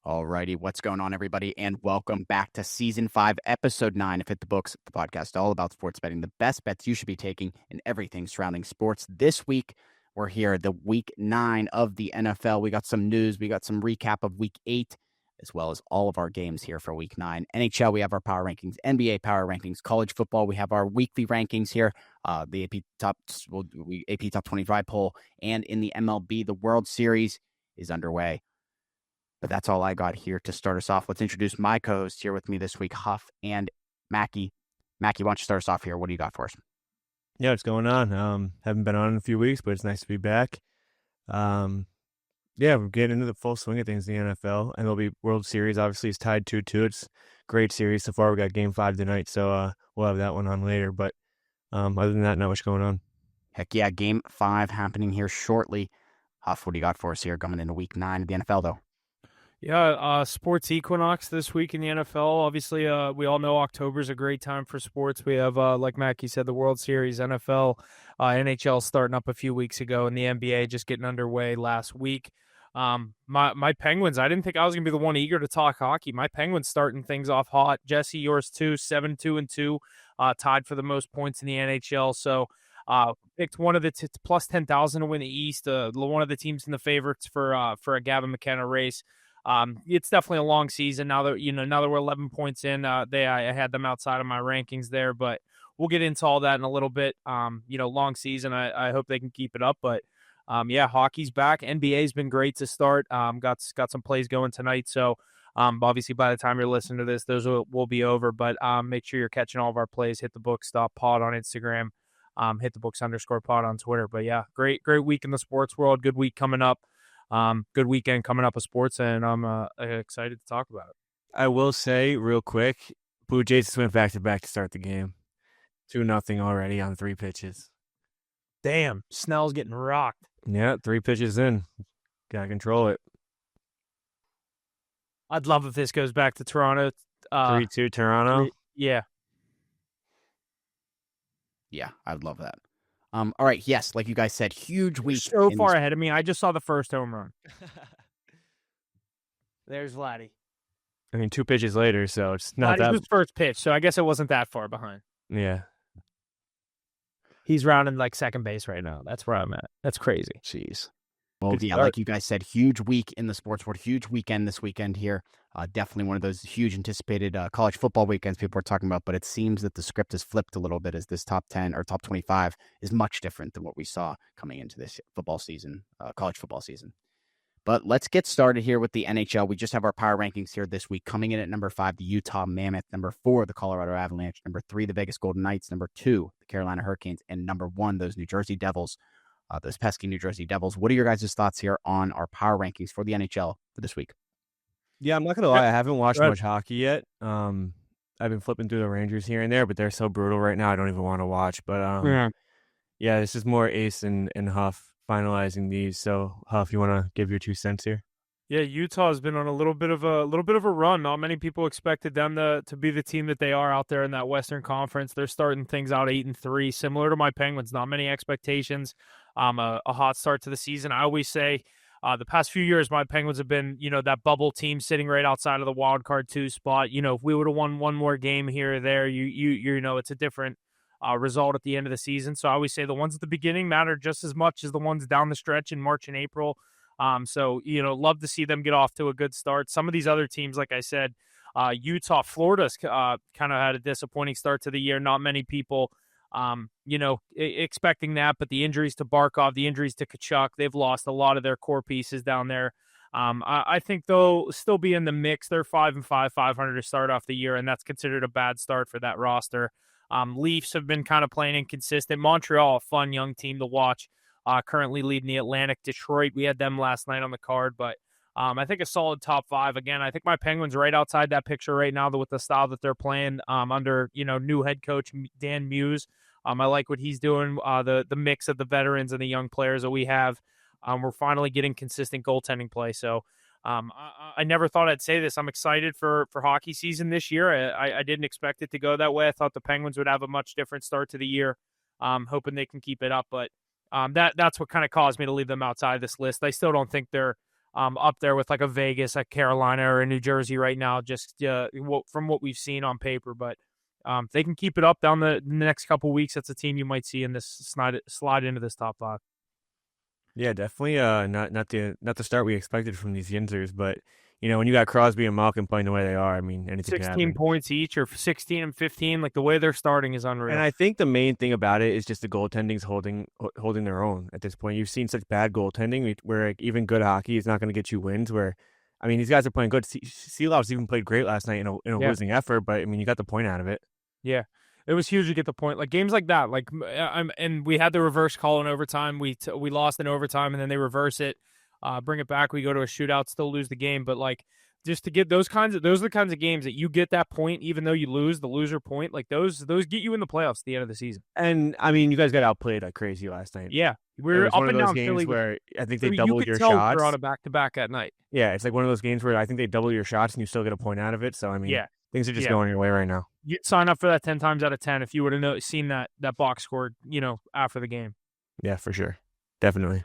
Alrighty, what's going on, everybody, and welcome back to Season 5, Episode 9 of Hit the Books, the podcast all about sports betting, the best bets you should be taking, and everything surrounding sports. This week, we're here, the Week 9 of the NFL. We got some news, we got some recap of Week 8, as well as all of our games here for Week 9. NHL, we have our power rankings, NBA power rankings, college football, we have our weekly rankings here, the AP Top 25 poll, and in the MLB, the World Series is underway. But that's all I got here to start us off. Let's introduce my co-hosts here with me this week, Huff and Mackie. Mackie, why don't you start us off here? What do you got for us? Yeah, what's going on? Haven't been on in a few weeks, but it's nice to be back. Yeah, we're getting into the full swing of things in the NFL. MLB World Series obviously is tied 2-2. It's a great series so far. We got Game 5 tonight, so we'll have that one on later. But other than that, not much going on. Heck yeah, Game 5 happening here shortly. Huff, what do you got for us here coming into Week 9 of the NFL, though? Yeah, sports equinox this week in the NFL. Obviously, we all know October is a great time for sports. We have, like Mackie said, the World Series, NFL, NHL starting up a few weeks ago, and the NBA just getting underway last week. My Penguins, I didn't think I was going to be the one eager to talk hockey. My Penguins starting things off hot. Jesse, yours too, 7-2-2, tied for the most points in the NHL. So picked one of the plus 10,000 to win the East, one of the teams in the favorites for a Gavin McKenna race. It's definitely a long season now that we're 11 points in. I had them outside of my rankings there, but we'll get into all that in a little bit. Long season. I hope they can keep it up, but hockey's back. NBA's been great to start. Got some plays going tonight. So, obviously by the time you're listening to this, those will be over, but make sure you're catching all of our plays. Hit the Books pod on Instagram. HitTheBooks_pod on Twitter. But yeah, great week in the sports world. Good week coming up. Good weekend coming up of sports, and I'm excited to talk about it. I will say real quick, Blue Jays just went back-to-back to start the game. 2-0 already on 3 pitches. Damn, Snell's getting rocked. Yeah, 3 pitches in. Gotta control it. I'd love if this goes back to Toronto. 3-2 Toronto? Yeah. Yeah, I'd love that. All right, yes, like you guys said, huge week. So far ahead of me. I just saw the first home run. There's Vladdy. I mean, 2 pitches later, so it's not that. His first pitch, so I guess it wasn't that far behind. Yeah. He's rounding like second base right now. That's where I'm at. That's crazy. Jeez. Well, yeah, like you guys said, huge week in the sports world, huge weekend this weekend here. Definitely one of those huge anticipated college football weekends people are talking about, but it seems that the script has flipped a little bit as this top 10 or top 25 is much different than what we saw coming into this football season, college football season. But let's get started here with the NHL. We just have our power rankings here this week. Coming in at number 5, the Utah Mammoth. Number 4, the Colorado Avalanche. Number 3, the Vegas Golden Knights. Number 2, the Carolina Hurricanes. And number 1, those New Jersey Devils. Those pesky New Jersey Devils. What are your guys' thoughts here on our power rankings for the NHL for this week? Yeah, I'm not going to lie. I haven't watched much hockey yet. I've been flipping through the Rangers here and there, but they're so brutal right now. I don't even want to watch. But yeah, this is more Ace and Huff finalizing these. So Huff, you want to give your 2 cents here? Yeah, Utah has been on a little bit of a run. Not many people expected them to be the team that they are out there in that Western Conference. They're starting things out 8-3, similar to my Penguins. Not many expectations. A hot start to the season. I always say the past few years, my Penguins have been, that bubble team sitting right outside of the wild card 2 spot. If we would have won one more game here or there, it's a different result at the end of the season. So I always say the ones at the beginning matter just as much as the ones down the stretch in March and April. Love to see them get off to a good start. Some of these other teams, like I said, Utah, Florida's kind of had a disappointing start to the year. Not many people expecting that, but the injuries to Barkov, the injuries to Tkachuk, they've lost a lot of their core pieces down there. I think they'll still be in the mix. They're 5-5, 500 to start off the year, and that's considered a bad start for that roster. Leafs have been kind of playing inconsistent. Montreal, a fun young team to watch, currently leading the Atlantic. Detroit, we had them last night on the card, but I think a solid top 5. Again, I think my Penguins right outside that picture right now with the style that they're playing under, new head coach Dan Muse. I like what he's doing, the mix of the veterans and the young players that we have. We're finally getting consistent goaltending play. So I never thought I'd say this. I'm excited for hockey season this year. I didn't expect it to go that way. I thought the Penguins would have a much different start to the year. Hoping they can keep it up. But that's what kind of caused me to leave them outside this list. I still don't think they're up there with like a Vegas, a Carolina, or a New Jersey right now, just from what we've seen on paper. But they can keep it up down the next couple of weeks. That's a team you might see in this slide into this top 5. Yeah, definitely. Not the start we expected from these Yinzers, but when you got Crosby and Malkin playing the way they are, I mean, anything can 16 happen. points each, or 16 and 15. Like the way they're starting is unreal. And I think the main thing about it is just the goaltending's holding their own at this point. You've seen such bad goaltending where like, even good hockey is not going to get you wins. Where, I mean, these guys are playing good. Seelov's even played great last night in a losing effort, but I mean, you got the point out of it. Yeah. It was huge to get the point. Like games like that, like and we had the reverse call in overtime. We lost in overtime, and then they reverse it, bring it back. We go to a shootout, still lose the game. But like just to get those are the kinds of games that you get that point, even though you lose the loser point. Like those get you in the playoffs at the end of the season. And I mean, you guys got outplayed like crazy last night. Yeah, we're up and down games Philly where I think they doubled your shots. We're on a back-to-back at night. Yeah, it's like one of those games where I think they double your shots and you still get a point out of it. So I mean, things are just going your way right now. You'd sign up for that 10 times out of 10 if you would have seen that box score, after the game. Yeah, for sure. Definitely.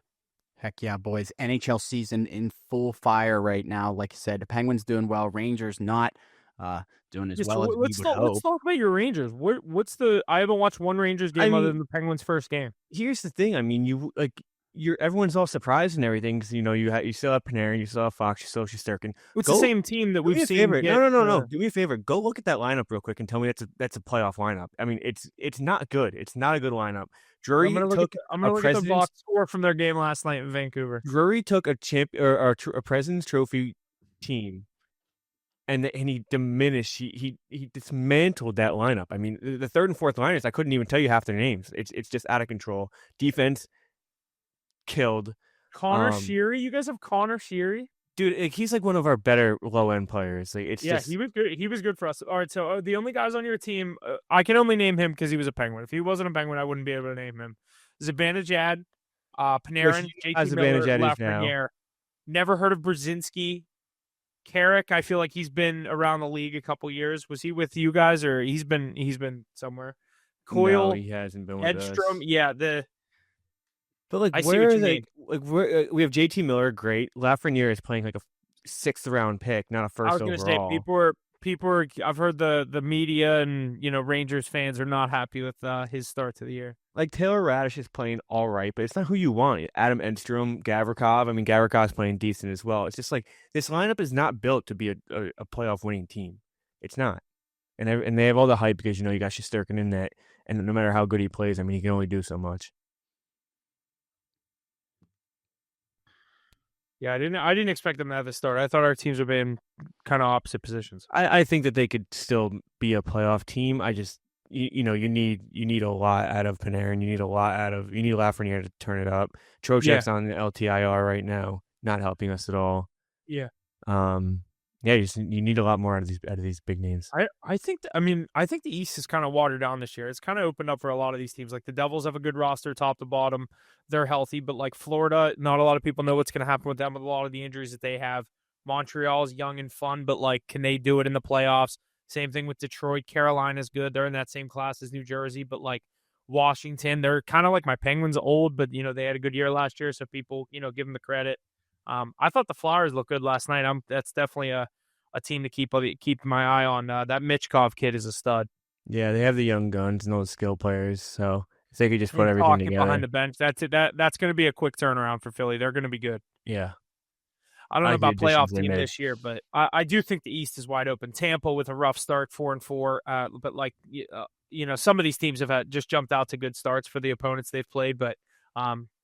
Heck yeah, boys. NHL season in full fire right now. Like I said, the Penguins doing well. Rangers not doing as well as we would hope. Let's talk about your Rangers. I haven't watched one Rangers game other than the Penguins' first game. Here's the thing. I mean, everyone's all surprised and everything because you still have Panarin, you still have Fox, you still have Shesterkin. It's the same team that we've seen. No. Do me a favor. Go look at that lineup real quick and tell me that's a playoff lineup. I mean, it's not good. It's not a good lineup. Drury I'm gonna look at the box score from their game last night in Vancouver. Drury took a a President's Trophy team, and he diminished. He dismantled that lineup. I mean, the third and fourth liners, I couldn't even tell you half their names. It's just out of control. Defense killed. Connor Sheary, you guys have Connor Sheary, dude. He's like one of our better low end players. Like he was good. He was good for us. All right, so the only guys on your team, I can only name him because he was a Penguin. If he wasn't a Penguin, I wouldn't be able to name him. Zibanejad, Panarin, JT Miller, Lafreniere. Never heard of Brzezinski. Carrick, I feel like he's been around the league a couple years. Was he with you guys, or he's been somewhere? Coyle, no, he hasn't been with Edstrom, us. Yeah, But like, where is we have JT Miller, great. Lafreniere is playing like a 6th round pick, not a first overall. I was going to say people are. I've heard the media and Rangers fans are not happy with his start to the year. Like Taylor Radish is playing all right, but it's not who you want. Adam Edstrom, Gavrikov. I mean, Gavrikov's playing decent as well. It's just like this lineup is not built to be a playoff winning team. It's not, and they have all the hype because you got Shesterkin in that, and no matter how good he plays, I mean, he can only do so much. Yeah, I didn't expect them to have the start. I thought our teams would be in kind of opposite positions. I think that they could still be a playoff team. I just you need a lot out of Panarin. You need Lafreniere to turn it up. Trocheck's on the LTIR right now, not helping us at all. Yeah. You need a lot more out of these big names. I think the East is kind of watered down this year. It's kind of opened up for a lot of these teams. Like the Devils have a good roster top to bottom. They're healthy, but like Florida, not a lot of people know what's going to happen with them with a lot of the injuries that they have. Montreal's young and fun, but like, can they do it in the playoffs? Same thing with Detroit. Carolina's good. They're in that same class as New Jersey, but like Washington, they're kind of like my Penguins old, but they had a good year last year, so people, give them the credit. I thought the Flyers looked good last night. That's definitely a team to keep my eye on. That Michkov kid is a stud. Yeah, they have the young guns and those skill players, so if they could just put everything together behind the bench, that's it. That's going to be a quick turnaround for Philly. They're going to be good. Yeah. I don't know about playoff team this year, but I do think the East is wide open. Tampa with a rough start, 4-4, but like some of these teams have just jumped out to good starts for the opponents they've played. But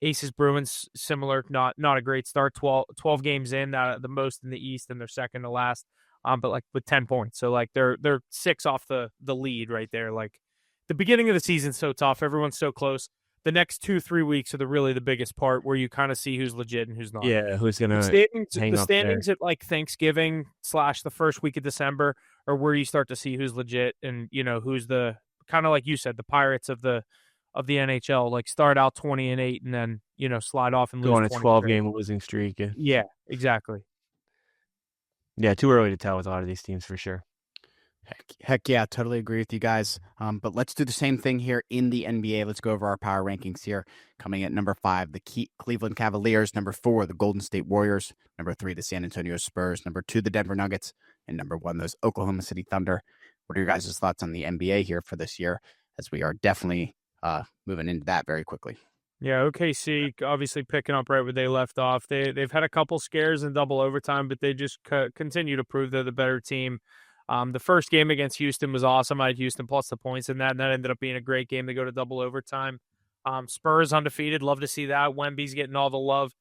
Aces Bruins similar, not a great start. 12 games in, the most in the East, and they're second to last. But like with 10 points, so like they're 6 off the lead right there. Like the beginning of the season's so tough, everyone's so close. The next 2-3 weeks are really the biggest part where you kind of see who's legit and who's not. Yeah, who's gonna the standings at like Thanksgiving / the first week of December are where you start to see who's legit and who's the kind of like you said, the Pirates of the NHL. Like start out 20-8 and then slide off and lose. Go on a 12-game losing streak. Yeah, exactly. Yeah, too early to tell with a lot of these teams for sure. Heck yeah, totally agree with you guys. But let's do the same thing here in the NBA. Let's go over our power rankings here. Coming at number 5, the Cleveland Cavaliers. Number 4, the Golden State Warriors. Number 3, the San Antonio Spurs. Number 2, the Denver Nuggets. And number 1, those Oklahoma City Thunder. What are your guys' thoughts on the NBA here for this year, as we are definitely moving into that very quickly? Yeah, OKC obviously picking up right where they left off. They've had a couple scares in double overtime, but they just continue to prove they're the better team. The first game against Houston was awesome. I had Houston plus the points in that, and that ended up being a great game to go to double overtime. Spurs undefeated. Love to see that. Wemby's getting all the love.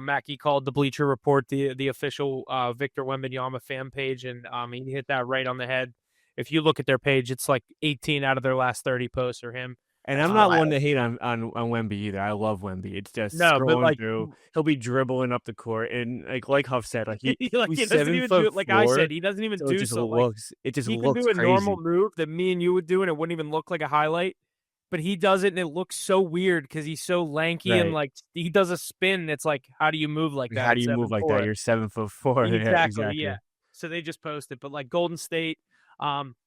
Mackie called the Bleacher Report the official Victor Wembanyama fan page, and he hit that right on the head. If you look at their page, it's like 18 out of their last 30 posts are him. And I'm not one to hate on Wemby either. I love Wemby. It's just scrolling through. He'll be dribbling up the court, and like Huff said, like he he's doesn't even do it. Like I said, he doesn't even do so. It just he looks can do a crazy. normal move that me and you would do, and it wouldn't even look like a highlight. But he does it, and it looks so weird because he's so lanky and like he does a spin. And it's like, how do you move like that? How do you move like that? You're 7'4". Exactly. Yeah. So they just posted, but like Golden State.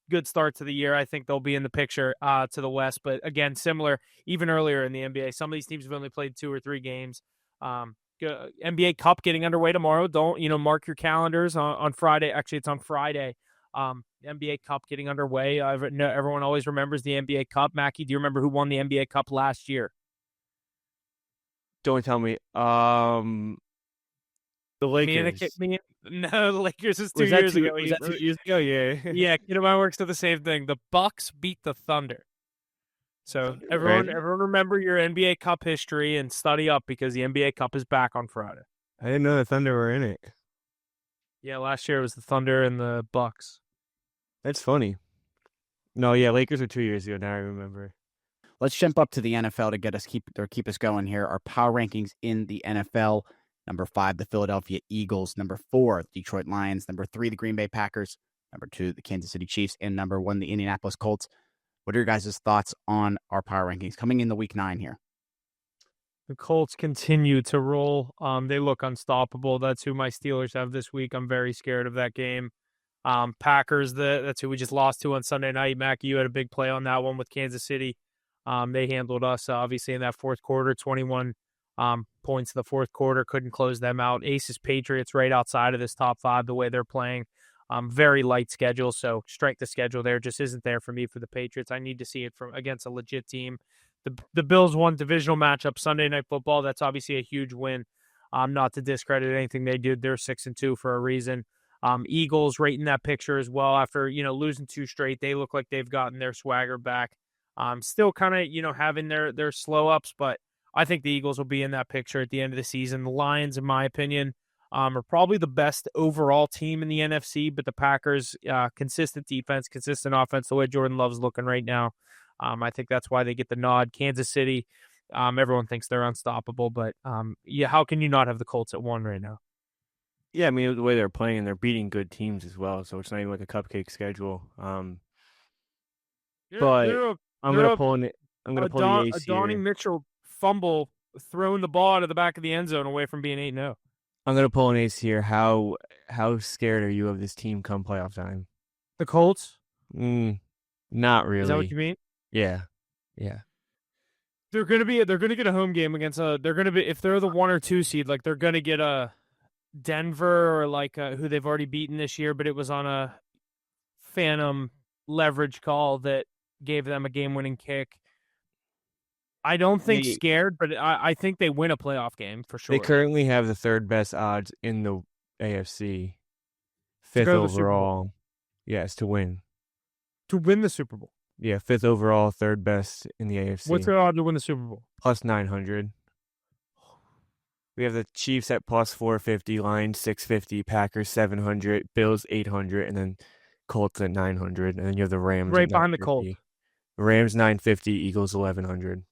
Good start to the year. I think they'll be in the picture to the West. But again, similar, even earlier in the NBA, some of these teams have only played 2 or 3 games. NBA Cup getting underway tomorrow. Don't, mark your calendars on Friday. Actually, it's on Friday. NBA Cup getting underway. Everyone always remembers the NBA Cup. Mackie, do you remember who won the NBA Cup last year? Don't tell me. The Lakers. No, the Lakers is 2 years ago. Was that 2 years ago? Yeah. Yeah, kid of mine works to the same thing. The Bucks beat the Thunder. So everyone remember your NBA Cup history and study up because the NBA Cup is back on Friday. I didn't know the Thunder were in it. Yeah, last year it was the Thunder and the Bucks. That's funny. No, yeah, Lakers were 2 years ago. Now I remember. Let's jump up to the NFL to keep us going here. Our power rankings in the NFL. Number 5, the Philadelphia Eagles. Number 4, Detroit Lions. Number 3, the Green Bay Packers. Number 2, the Kansas City Chiefs. And number 1, the Indianapolis Colts. What are your guys' thoughts on our power rankings coming into week 9 here? The Colts continue to roll. They look unstoppable. That's who my Steelers have this week. I'm very scared of that game. Packers, that's who we just lost to on Sunday night. Mackie, you had a big play on that one with Kansas City. They handled us, obviously, in that fourth quarter, 21 points in the fourth quarter, couldn't close them out. Aces Patriots right outside of this top 5 the way they're playing. Very light schedule, so strength of schedule there just isn't there for me for the Patriots. I need to see it from against a legit team. The Bills won divisional matchup Sunday Night Football. That's obviously a huge win. Not to discredit anything they did. They're 6-2 for a reason. Eagles right in that picture as well. After losing 2 straight, they look like they've gotten their swagger back. Still kind of having their slow ups, but I think the Eagles will be in that picture at the end of the season. The Lions, in my opinion, are probably the best overall team in the NFC, but the Packers, consistent defense, consistent offense, the way Jordan Love's looking right now. I think that's why they get the nod. Kansas City, everyone thinks they're unstoppable, but how can you not have the Colts at 1 right now? Yeah, I mean, the way they're playing, they're beating good teams as well, so it's not even like a cupcake schedule. I'm going to pull the ace here. Donnie Mitchell fumble throwing the ball out of the back of the end zone away from being 8-0. I'm going to pull an ace here. How scared are you of this team come playoff time? The Colts? Not really. Is that what you mean? Yeah. They're going to get a home game against if they're the 1 or 2 seed, like they're going to get a Denver or like who they've already beaten this year, but it was on a phantom leverage call that gave them a game-winning kick. I don't think scared, but I think they win a playoff game for sure. They currently have the 3rd best odds in the AFC. 5th overall. Yes, to win. To win the Super Bowl. Yeah, 5th overall, 3rd best in the AFC. What's their odds to win the Super Bowl? Plus 900. We have the Chiefs at plus 450, Lions 650, Packers 700, Bills 800, and then Colts at 900. And then you have the Rams right behind the Colts. Rams 950, Eagles 1100.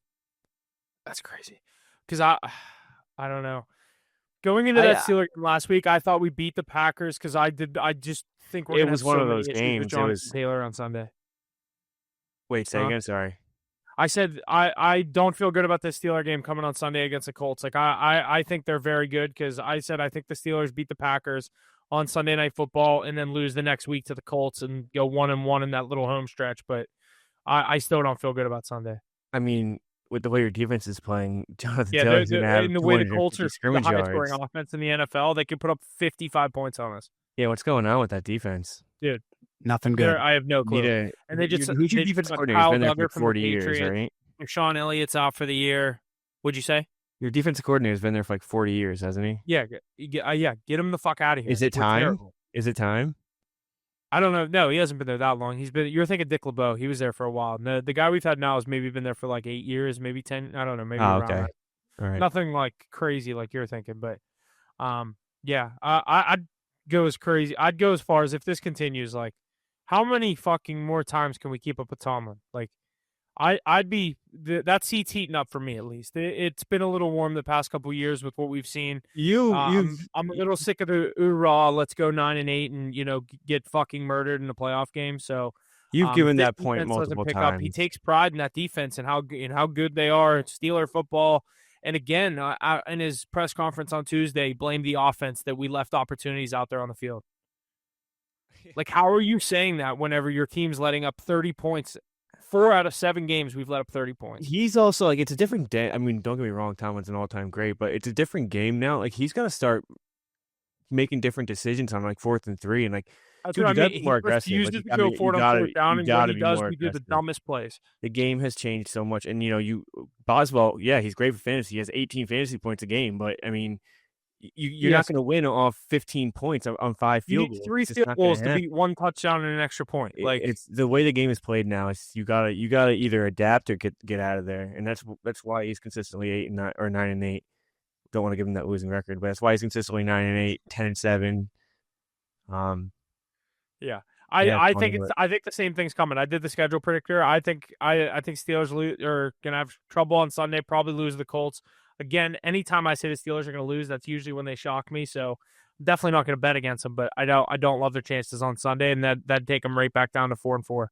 That's crazy. Because I don't know. Going into that Steelers game last week, I thought we beat the Packers because I just think we're going to have one of those games. It was Taylor on Sunday. Wait, say again. Sorry. I said I don't feel good about this Steeler game coming on Sunday against the Colts. Like I think they're very good because I said I think the Steelers beat the Packers on Sunday Night Football and then lose the next week to the Colts and go 1-1 in that little home stretch. But I still don't feel good about Sunday. I mean, with the way your defense is playing, Jonathan Yeah, Taylor's going to have in the way the Colts 250 are the scrimmage highest yards. scoring offense in the NFL, they could put up 55 points on us. Yeah, what's going on with that defense? Dude. Nothing good. I have no clue. And they just who's your defense coordinator? He's been there for 40 years, right? Sean Elliott's out for the year. What'd you say? Your defensive coordinator's been there for like 40 years, hasn't he? Yeah, get him the fuck out of here. Is it time? Is it time? I don't know. No, he hasn't been there that long. You're thinking Dick LeBeau. He was there for a while. No, the guy we've had now has maybe been there for like 8 years, maybe 10. I don't know. Maybe around okay. that. All right. Nothing like crazy like you're thinking, but yeah, I'd go as crazy. I'd go as far as if this continues, like, how many fucking more times can we keep up with Tomlin? Like, I'd be that seat's heating up for me at least. It's been a little warm the past couple of years with what we've seen. I'm a little sick of the hoorah. Let's go 9-8 and get fucking murdered in the playoff game. So you've given that point multiple times. He takes pride in that defense and how good they are. It's Steeler football. And again, in his press conference on Tuesday, he blamed the offense that we left opportunities out there on the field. Like, how are you saying that whenever your team's letting up 30 points? 4 out of 7 games, we've let up 30 points. He's also, like, it's a different day. I mean, don't get me wrong, Tomlin's an all-time great, but it's a different game now. Like, he's got to start making different decisions on, like, 4th and 3. And, like, that's dude, what you I got to be more aggressive. He refuses to go for it on 4th down, and when he does, we do the dumbest plays. The game has changed so much. And, Boswell, yeah, he's great for fantasy. He has 18 fantasy points a game, but, I mean, you're not going to win off 15 points on 5 field goals. You need 3 field goals to beat 1 touchdown and an extra point. Like, it's the way the game is played now. It's you gotta either adapt or get out of there, and that's why he's consistently 8-9 or 9-8. Don't want to give him that losing record, but that's why he's consistently 9-8, 10-7. Yeah. I think the same thing's coming. I did the schedule predictor. I think Steelers are gonna have trouble on Sunday. Probably lose the Colts. Again, anytime I say the Steelers are going to lose, that's usually when they shock me. So definitely not going to bet against them. But I don't love their chances on Sunday, and that'd take them right back down to 4-4.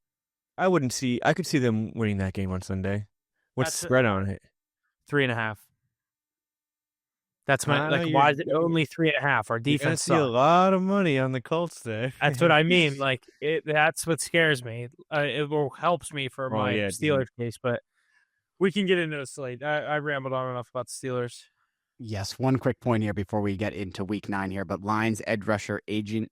I could see them winning that game on Sunday. What's the spread on it? 3.5. That's why is it only 3.5? Our defense see a lot of money on the Colts there. That's what I mean. Like that's what scares me. It helps me for my Steelers case, but. We can get into the slate. I rambled on enough about the Steelers. Yes, one quick point here before we get into Week 9 here. But Lions edge rusher Aiden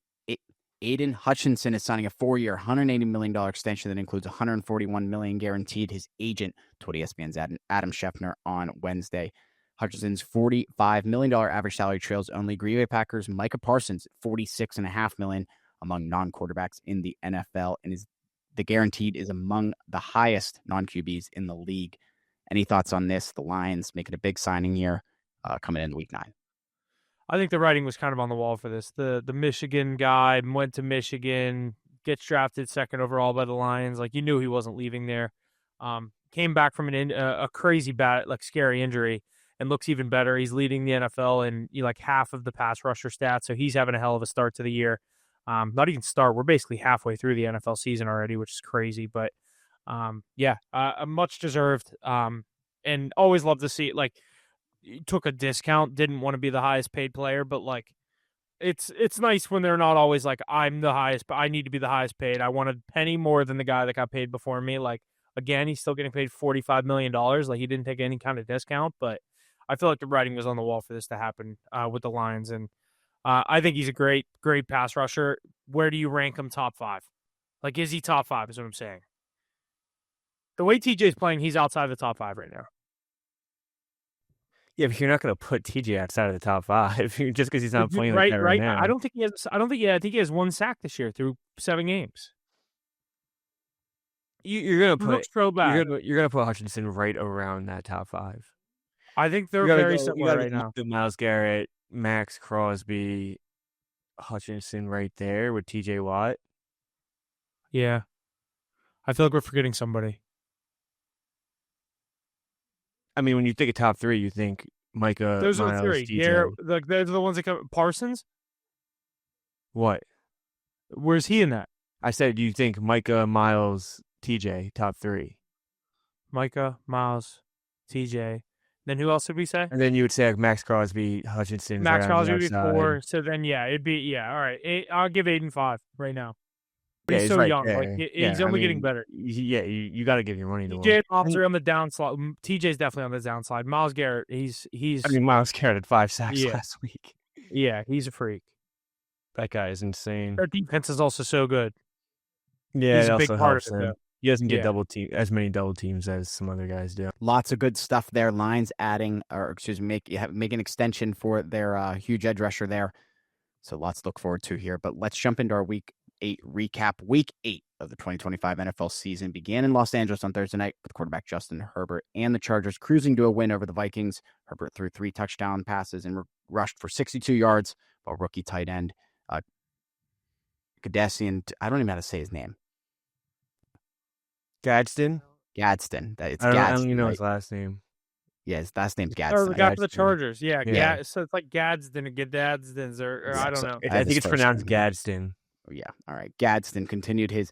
Hutchinson is signing a 4-year, $180 million extension that includes $141 million guaranteed. His agent told ESPN's Adam Schefter on Wednesday. Hutchinson's $45 million average salary trails only Green Bay Packers Micah Parsons, $46.5 million among non-quarterbacks in the NFL, and the guaranteed is among the highest non-QBs in the league. Any thoughts on this? The Lions making a big signing here coming in Week 9. I think the writing was kind of on the wall for this. The Michigan guy went to Michigan, gets drafted 2nd overall by the Lions. Like, you knew he wasn't leaving there. Came back from a crazy bad, like, scary injury and looks even better. He's leading the NFL in like half of the pass rusher stats, so he's having a hell of a start to the year. Not even start. We're basically halfway through the NFL season already, which is crazy, but much deserved. And always love to see, like, took a discount, didn't want to be the highest paid player, but like, it's nice when they're not always like, I'm the highest, but I need to be the highest paid. I want a penny more than the guy that got paid before me. Like, again, he's still getting paid $45 million. Like, he didn't take any kind of discount, but I feel like the writing was on the wall for this to happen with the Lions. And I think he's a great pass rusher. Where do you rank him top 5? Like, is he top 5 is what I'm saying. The way TJ's playing, he's outside the top 5 right now. Yeah, but you're not going to put TJ outside of the top 5 just because he's not playing like that right now. I think he has 1 sack this year through 7 games. You're going to put you're going to put Hutchinson right around that top 5. I think they're very similar right now. Myles Garrett, Max Crosby, Hutchinson right there with TJ Watt. Yeah. I feel like we're forgetting somebody. I mean, when you think of top 3, you think Micah, those Miles, are the 3. TJ. They're the ones that come. Parsons? What? Where's he in that? I said you think Micah, Miles, TJ, top 3. Micah, Miles, TJ. Then who else did we say? And then you would say like Max Crosby, Hutchinson's Max right on the Crosby would be outside. 4. So then, it'd be all right. I'll give Aiden 5 right now. But Yeah, he's he's so right young. there. He's only getting better. You got to give your money to TJ him. Mobley on the downside. TJ's definitely on the downside. Myles Garrett, he's. Myles Garrett had 5 sacks Yeah. last week. Yeah, he's a freak. That guy is insane. Our defense is also so good. Yeah, he's it a big also part helps of it, him. though. He doesn't get Yeah. as many double teams as some other guys do. Lots of good stuff there. Lions adding, make an extension for their huge edge rusher there. So lots to look forward to here. But let's jump into our Week 8 recap. Week 8 of the 2025 NFL season began in Los Angeles on Thursday night with quarterback Justin Herbert and the Chargers cruising to a win over the Vikings. Herbert threw 3 touchdown passes and rushed for 62 yards, while rookie tight end Kadesian, I don't even know how to say his name. Gadsden? Gadsden. It's I Gadsden. don't even know right? his last name. Yeah, his last name's Or Gadsden. the guy for the Chargers. Yeah. Yeah. So it's like Gadsden or Gadsden's or I don't know. I think it's pronounced Gadsden. Yeah. All right. Gadsden continued his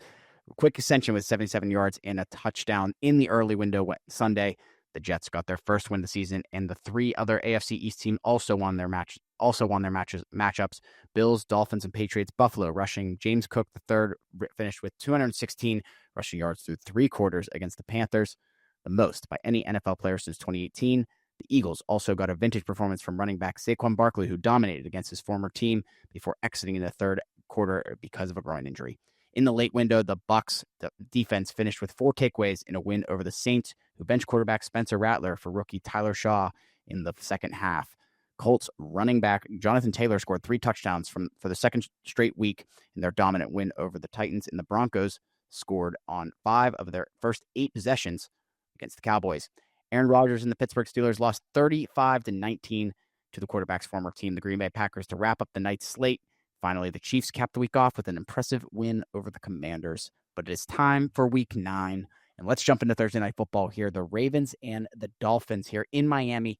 quick ascension with 77 yards and a touchdown in the early window Sunday. The Jets got their first win of the season, and the 3 other AFC East teams also won their matchups. Bills, Dolphins, and Patriots. Buffalo rushing James Cook III finished with 216 rushing yards through 3 quarters against the Panthers, the most by any NFL player since 2018. The Eagles also got a vintage performance from running back Saquon Barkley, who dominated against his former team before exiting in the third quarter because of a groin injury. In the late window, the Bucs defense finished with 4 takeaways in a win over the Saints, who benched quarterback Spencer Rattler for rookie Tyler Shaw in the second half. Colts running back Jonathan Taylor scored 3 touchdowns for the second straight week in their dominant win over the Titans, and the Broncos scored on 5 of their first 8 possessions against the Cowboys. Aaron Rodgers and the Pittsburgh Steelers lost 35-19 to the quarterback's former team, the Green Bay Packers, to wrap up the night's slate. Finally, the Chiefs capped the week off with an impressive win over the Commanders. But it is time for Week 9. And let's jump into Thursday Night Football here. The Ravens and the Dolphins here in Miami.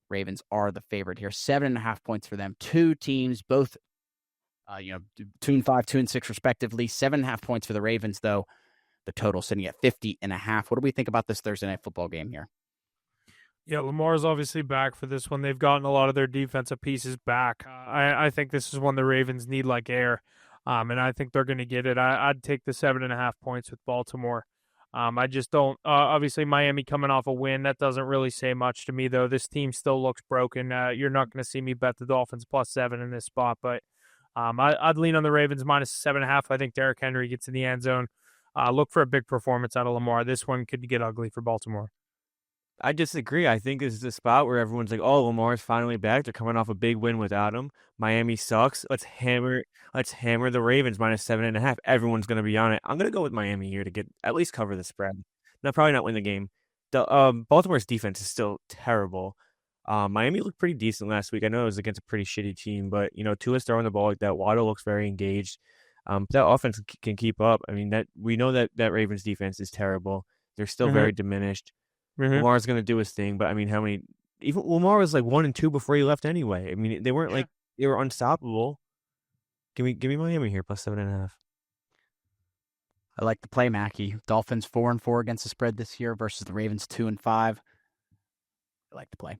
Ravens are the favorite here. 7.5 points for them. 2 teams, both 2-5, 2-6 respectively. 7.5 points for the Ravens, though. The total sitting at 50.5. What do we think about this Thursday Night Football game here? Yeah, Lamar's obviously back for this one. They've gotten a lot of their defensive pieces back. I think this is one the Ravens need like air, and I think they're going to get it. I'd take the 7.5 points with Baltimore. I just don't. Obviously, Miami coming off a win, that doesn't really say much to me, though. This team still looks broken. You're not going to see me bet the Dolphins +7 in this spot, but I'd lean on the Ravens -7.5. I think Derrick Henry gets in the end zone. Look for a big performance out of Lamar. This one could get ugly for Baltimore. I disagree. I think this is a spot where everyone's like, "Oh, Lamar's finally back. They're coming off a big win without him. Miami sucks. Let's hammer the Ravens -7.5. Everyone's going to be on it. I'm going to go with Miami here to get at least cover the spread. Now, probably not win the game. The Baltimore's defense is still terrible. Miami looked pretty decent last week. I know it was against a pretty shitty team, but Tua's throwing the ball like that. Waddle looks very engaged. That offense can keep up. I mean, that we know that Ravens defense is terrible. They're still very diminished. Lamar's going to do his thing, but I mean, even Lamar was like 1-2 before he left anyway. I mean, they weren't they were unstoppable. Give me Miami here +7.5. I like the play, Mackie. Dolphins 4-4 against the spread this year versus the Ravens 2-5. I like the play.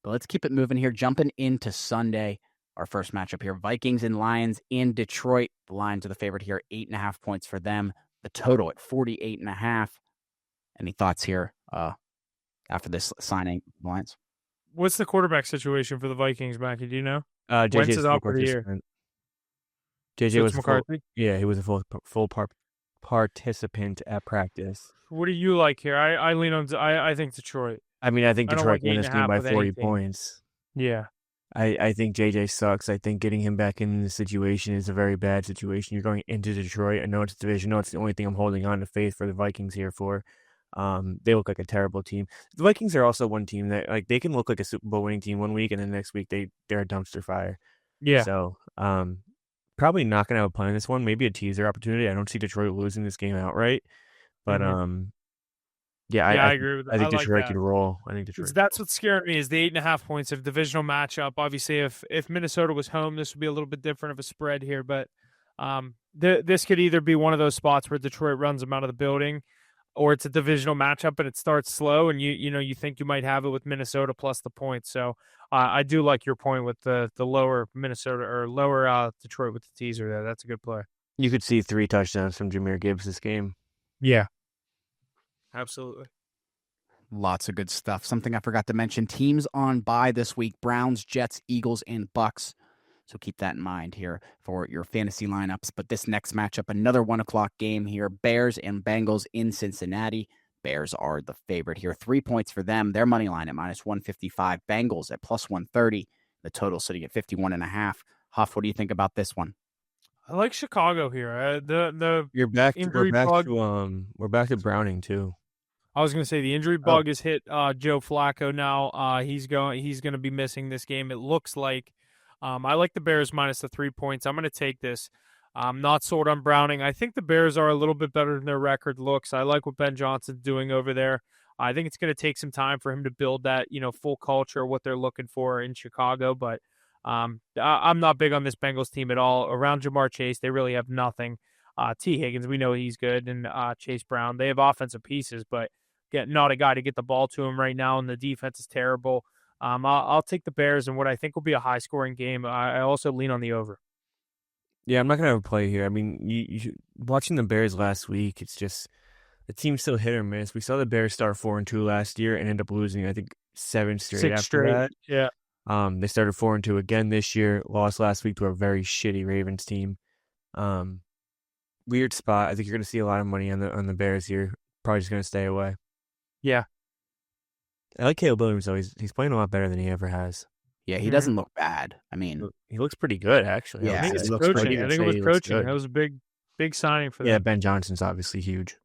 But let's keep it moving here. Jumping into Sunday, our first matchup here. Vikings and Lions in Detroit. The Lions are the favorite here, 8.5 points for them. The total at 48.5. Any thoughts here after this signing, Lions? What's the quarterback situation for the Vikings, Mackie? Do you know? JJ is out for the year. JJ was McCarthy. He was a full participant at practice. What do you like here? I lean on. I think Detroit. I mean, I think Detroit win this game by 40 anything. points. Yeah. I think JJ sucks. I think getting him back in this situation is a very bad situation. You're going into Detroit. I know it's a division. I know it's the only thing I'm holding on to faith for the Vikings here for. They look like a terrible team. The Vikings are also one team that they can look like a Super Bowl winning team one week, and then next week they're a dumpster fire. Yeah. So probably not going to have a play in this one. Maybe a teaser opportunity. I don't see Detroit losing this game outright, but I agree with that. I think Detroit like can roll. I think Detroit. That's what's scaring me is the 8.5 points of divisional matchup. Obviously, if Minnesota was home, this would be a little bit different of a spread here, but this could either be one of those spots where Detroit runs them out of the building. or it's a divisional matchup and it starts slow, and you think you might have it with Minnesota plus the points. So I do like your point with the lower Minnesota or lower Detroit with the teaser there. That's a good play. You could see 3 touchdowns from Jahmyr Gibbs this game. Yeah, absolutely. Lots of good stuff. Something I forgot to mention, teams on bye this week: Browns, Jets, Eagles, and Bucks. So keep that in mind here for your fantasy lineups. But this next matchup, another 1 o'clock game here: Bears and Bengals in Cincinnati. Bears are the favorite here. 3 points for them. Their money line at -155. Bengals at +130. The total sitting at 51.5. Huff, what do you think about this one? I like Chicago here. The We're back bug. we're back to Browning too. I was going to say the injury bug has hit Joe Flacco now. He's going to be missing this game. It looks like. I like the Bears minus the 3 points. I'm going to take this. I'm not sold on Browning. I think the Bears are a little bit better than their record looks. I like what Ben Johnson's doing over there. I think it's going to take some time for him to build that, full culture, what they're looking for in Chicago. But I'm not big on this Bengals team at all. Around Jamar Chase, they really have nothing. T. Higgins, we know he's good, and Chase Brown. They have offensive pieces, but not a guy to get the ball to him right now, and the defense is terrible. I'll take the Bears in what I think will be a high-scoring game. I also lean on the over. Yeah, I'm not going to have a play here. I mean, watching the Bears last week, it's just the team's still hit or miss. We saw the Bears start 4-2 last year and end up losing, I think, 7 straight 6 after straight. that. Yeah. They started 4-2 again this year, lost last week to a very shitty Ravens team. Weird spot. I think you're going to see a lot of money on the Bears here. Probably just going to stay away. Yeah. I like Caleb Williams, though. He's playing a lot better than he ever has. Yeah, he doesn't look bad. I mean, he looks pretty good, actually. Yeah, I think he it's looks coaching. pretty I think it was He looks coaching. good. That was a big signing for them. Yeah, Ben Johnson's obviously huge.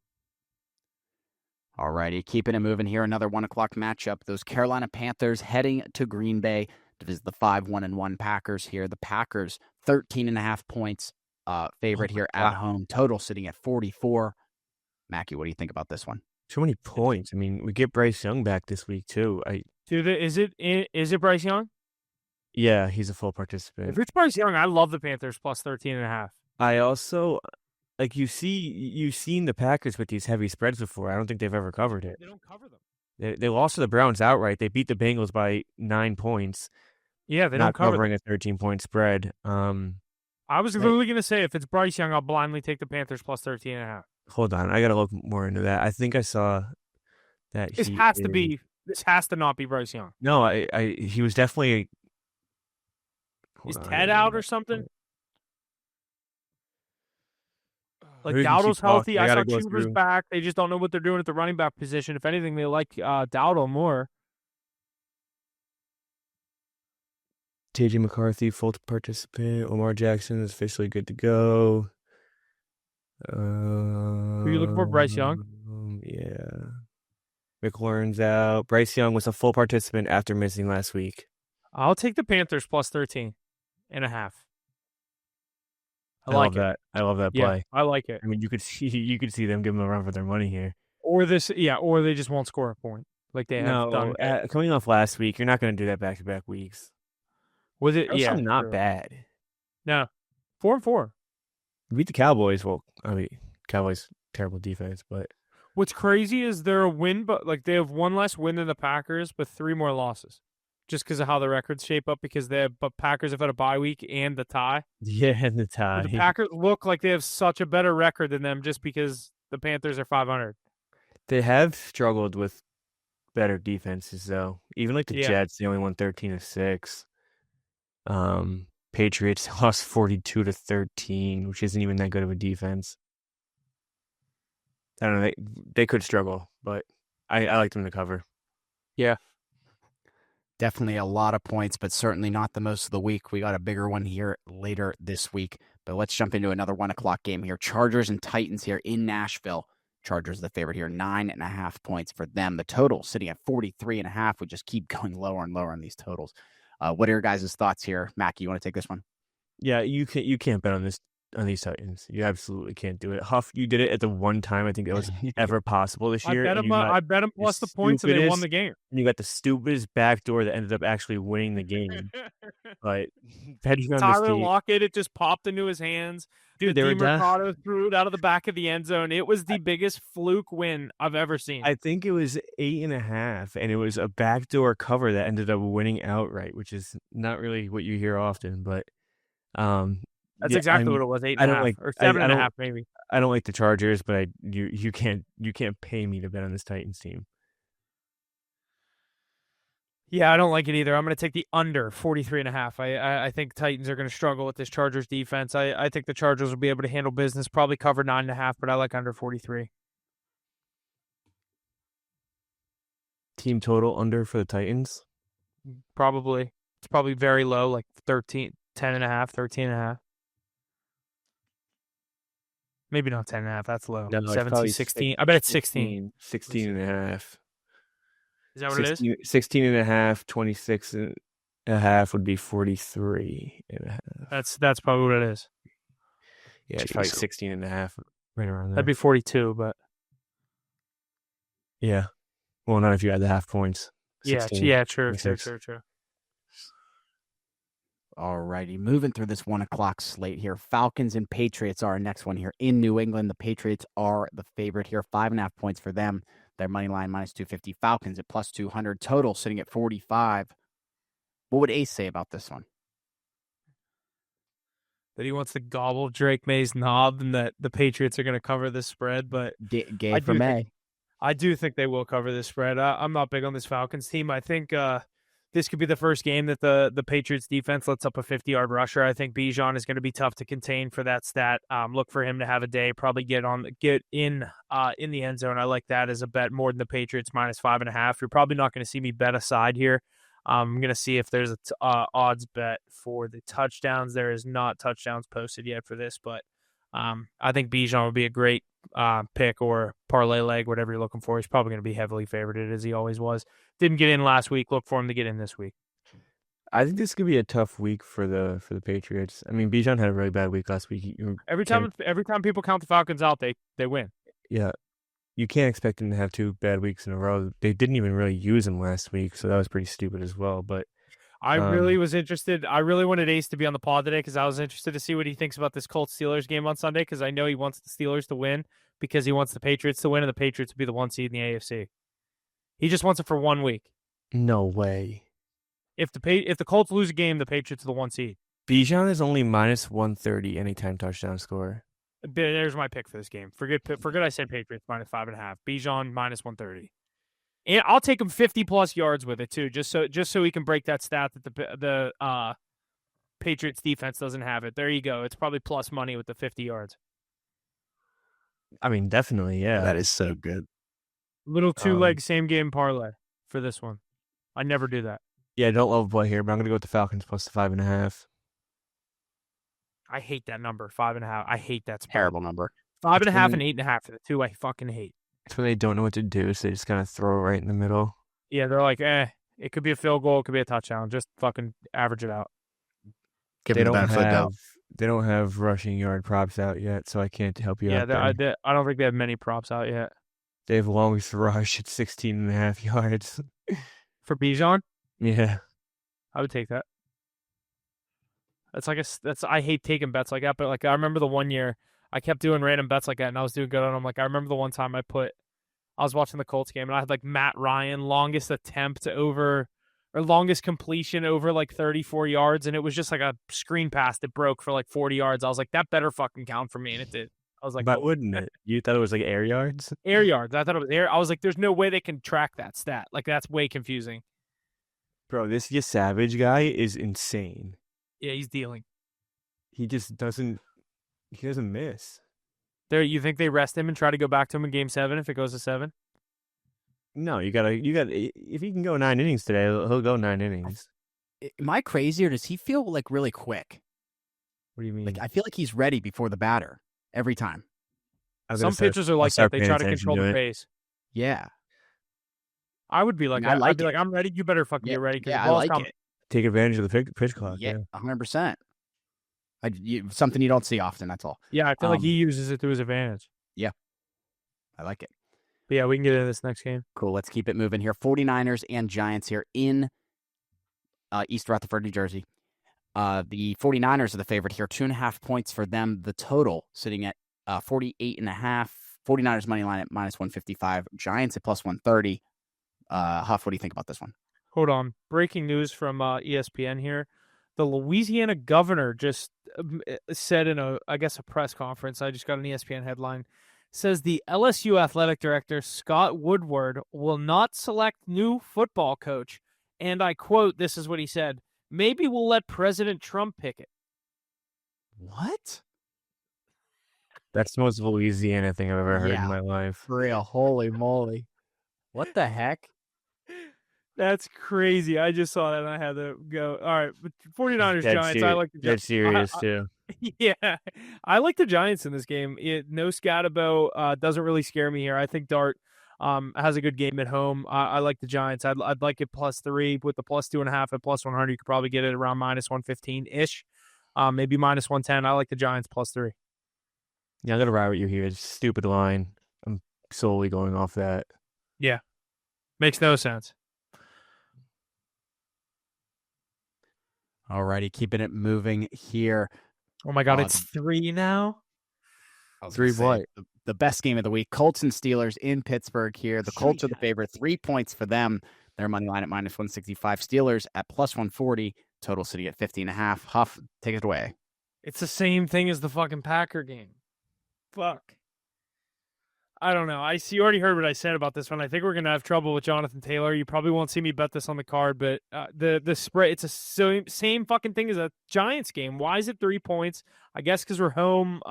All righty, keeping it moving here. Another 1 o'clock matchup. Those Carolina Panthers heading to Green Bay to visit the 5-1-1 Packers here. The Packers 13.5 points favorite here at home. Total sitting at 44. Mackie, what do you think about this one? Too many points. I mean, we get Bryce Young back this week too. Is it Bryce Young? Yeah, he's a full participant. If it's Bryce Young, I love the Panthers plus 13.5. I also you've seen the Packers with these heavy spreads before. I don't think they've ever covered it. They don't cover them. They lost to the Browns outright. They beat the Bengals by 9 points. Yeah, they not don't cover covering a 13-point spread. I was literally going to say if it's Bryce Young, I'll blindly take the Panthers plus 13.5. Hold on, I got to look more into that. I think I saw that This has to not be Bryce Young. No, he was definitely. Is Ted out or something? Like Dowdle's healthy. I saw Chuba's back. They just don't know what they're doing at the running back position. If anything, they like Dowdle more. T.J. McCarthy, full participant. Lamar Jackson is officially good to go. Who are you looking for? Bryce Young? Yeah. McLaurin's out. Bryce Young was a full participant after missing last week. I'll take the Panthers plus 13.5. I love that. I love that play. Yeah, I like it. I mean, you could see them give them a run for their money here. Or they just won't score a point like they have done. Coming off last week, you're not going to do that back-to-back weeks. Was it? Yeah, not true. bad. No, 4-4. We beat the Cowboys. Well, I mean, Cowboys terrible defense, but what's crazy is they're a win, but like they have one less win than the Packers, but 3 more losses, just because of how the records shape up. Because but Packers have had a bye week and the tie. Yeah, and the tie. But the Packers look like they have such a better record than them, just because the Panthers are 500. They have struggled with better defenses, though. Even like the Jets, they only won 13-6. Patriots lost 42-13, which isn't even that good of a defense. I don't know. They could struggle, but I like them to cover. Yeah. Definitely a lot of points, but certainly not the most of the week. We got a bigger one here later this week. But let's jump into another 1 o'clock game here. Chargers and Titans here in Nashville. Chargers the favorite here, 9.5 points for them. The total sitting at 43.5. We just keep going lower and lower on these totals. What are your guys' thoughts here? Mackie, you want to take this one? Yeah, you can't bet on these Titans. You absolutely can't do it. Huff, you did it at the one time I think that was ever possible this year. I bet him plus the points and they won the game. And you got the stupidest backdoor that ended up actually winning the game. But Tyler Lockett, it just popped into his hands. Dude, They were Mercado threw it out of the back of the end zone. It was the biggest fluke win I've ever seen. I think it was 8.5, and it was a backdoor cover that ended up winning outright, which is not really what you hear often. But that's exactly what it was, 8.5 or 7.5 maybe. I don't like the Chargers, but you can't pay me to bet on this Titans team. Yeah, I don't like it either. I'm going to take the under 43.5. I think Titans are going to struggle with this Chargers defense. I think the Chargers will be able to handle business, probably cover 9.5, but I like under 43. Team total under for the Titans? Probably. It's probably very low, like 13, 10.5, 13.5. Maybe not 10.5. That's low. No, 17, 16. I bet it's 16. 16.5. Is that what it is? 16.5, 26.5 would be 43.5. That's probably what it is. Yeah, it's probably 16.5, right around there. That'd be 42, but yeah. Well, not if you add the half points. 16, true. All righty, moving through this 1 o'clock slate here. Falcons and Patriots are our next one here in New England. The Patriots are the favorite here, 5.5 points for them. Their money line minus 250. Falcons at plus 200. Total sitting at 45. What would Ace say about this one? That he wants to gobble Drake May's knob and that the Patriots are going to cover this spread, but Gay for May. I do think they will cover this spread. I'm not big on this Falcons team. I think this could be the first game that the Patriots defense lets up a 50-yard rusher. I think Bijan is going to be tough to contain for that stat. Look for him to have a day, probably get in the end zone. I like that as a bet more than the Patriots minus 5.5. You're probably not going to see me bet a side here. I'm going to see if there's a odds bet for the touchdowns. There is not touchdowns posted yet for this, but I think Bijan would be a great pick or parlay leg, whatever you're looking for. He's probably going to be heavily favored as he always was. Didn't get in last week. Look for him to get in this week. I think this could be a tough week for the Patriots. I mean, Bijan had a really bad week last week. Every time people count the Falcons out, they win. Yeah. You can't expect him to have 2 bad weeks in a row. They didn't even really use him last week, so that was pretty stupid as well. But I really was interested. I really wanted Ace to be on the pod today because I was interested to see what he thinks about this Colts-Steelers game on Sunday because I know he wants the Steelers to win because he wants the Patriots to win and the Patriots to be the 1 seed in the AFC. He just wants it for 1 week. No way. If the Colts lose a game, the Patriots are the 1 seed. Bijan is only minus 130 anytime touchdown score. There's my pick for this game. Forget I said Patriots minus 5.5. Bijan minus 130. And I'll take him 50+ yards with it too, just so he can break that stat that the Patriots defense doesn't have it. There you go. It's probably plus money with the 50 yards. I mean, definitely, yeah. That is so good. Little 2-leg same game parlay for this one. I never do that. Yeah, don't love boy here, but I'm gonna go with the Falcons plus the 5.5. I hate that number, 5.5. I hate that spread. Terrible number. 5.5 and 8.5 for the 2. I fucking hate. It's when they don't know what to do, so they just kind of throw it right in the middle. Yeah, they're like, it could be a field goal, it could be a touchdown. Just fucking average it out. They don't have rushing yard props out yet, so I can't help you out there. I don't think they have many props out yet. They have longest rush at 16.5 yards. For Bijan? Yeah. I would take that. I hate taking bets like that, but like I remember the one year I kept doing random bets like that and I was doing good on them. Like I remember the one time I was watching the Colts game and I had like Matt Ryan longest attempt over or longest completion over like 34 yards and it was just like a screen pass that broke for like 40 yards. I was like, that better fucking count for me, and it did. I was like, but wouldn't it? You thought it was like air yards? Air yards. I thought it was air. I was like, there's no way they can track that stat. Like that's way confusing. Bro, this Savage guy is insane. Yeah, he's dealing. He just doesn't miss. You think they rest him and try to go back to him in game 7 if it goes to 7? No, you gotta if he can go 9 innings today, he'll go 9 innings. Am I crazy or does he feel like really quick? What do you mean? Like I feel like he's ready before the batter every time. Some pitchers are like that. They try to control the pace. Yeah. I would be like, I'd be like, I'm ready. You better fucking get ready. Yeah, I like it. Take advantage of the pitch clock. Yeah, 100%. Something you don't see often, that's all. Yeah, I feel like he uses it to his advantage. Yeah, I like it. But yeah, we can get into this next game. Cool, let's keep it moving here. 49ers and Giants here in East Rutherford, New Jersey. The 49ers are the favorite here. 2.5 points for them. The total sitting at 48.5. 49ers money line at -155. Giants at +130. Huff, what do you think about this one? Hold on. Breaking news from ESPN here. The Louisiana governor just said in a press conference, I just got an ESPN headline, says the LSU athletic director, Scott Woodward, will not select new football coach. And I quote, this is what he said, maybe we'll let President Trump pick it. What? That's the most Louisiana thing I've ever heard in my life. For real. Holy moly. What the heck? That's crazy. I just saw that and I had to go. All right, but 49ers Giants. I like the Giants. Dead serious too. Yeah, I like the Giants in this game. No Scatabo doesn't really scare me here. I think Dart has a good game at home. I like the Giants. I'd like it +3 with the +2.5 at +100. You could probably get it around -115 ish, maybe -110. I like the Giants +3. Yeah, I'm gonna ride with you here. It's a stupid line. I'm solely going off that. Yeah, makes no sense. Alrighty, keeping it moving here. Oh my God, it's 3 now. 3 what? The best game of the week. Colts and Steelers in Pittsburgh here. The Colts are the favorite. 3 points for them. Their money line at -165. Steelers at +140. Total sitting at 50.5. Huff, take it away. It's the same thing as the fucking Packer game. Fuck. I don't know. You already heard what I said about this one. I think we're going to have trouble with Jonathan Taylor. You probably won't see me bet this on the card, but the spread, it's a same fucking thing as a Giants game. Why is it 3 points? I guess because we're home.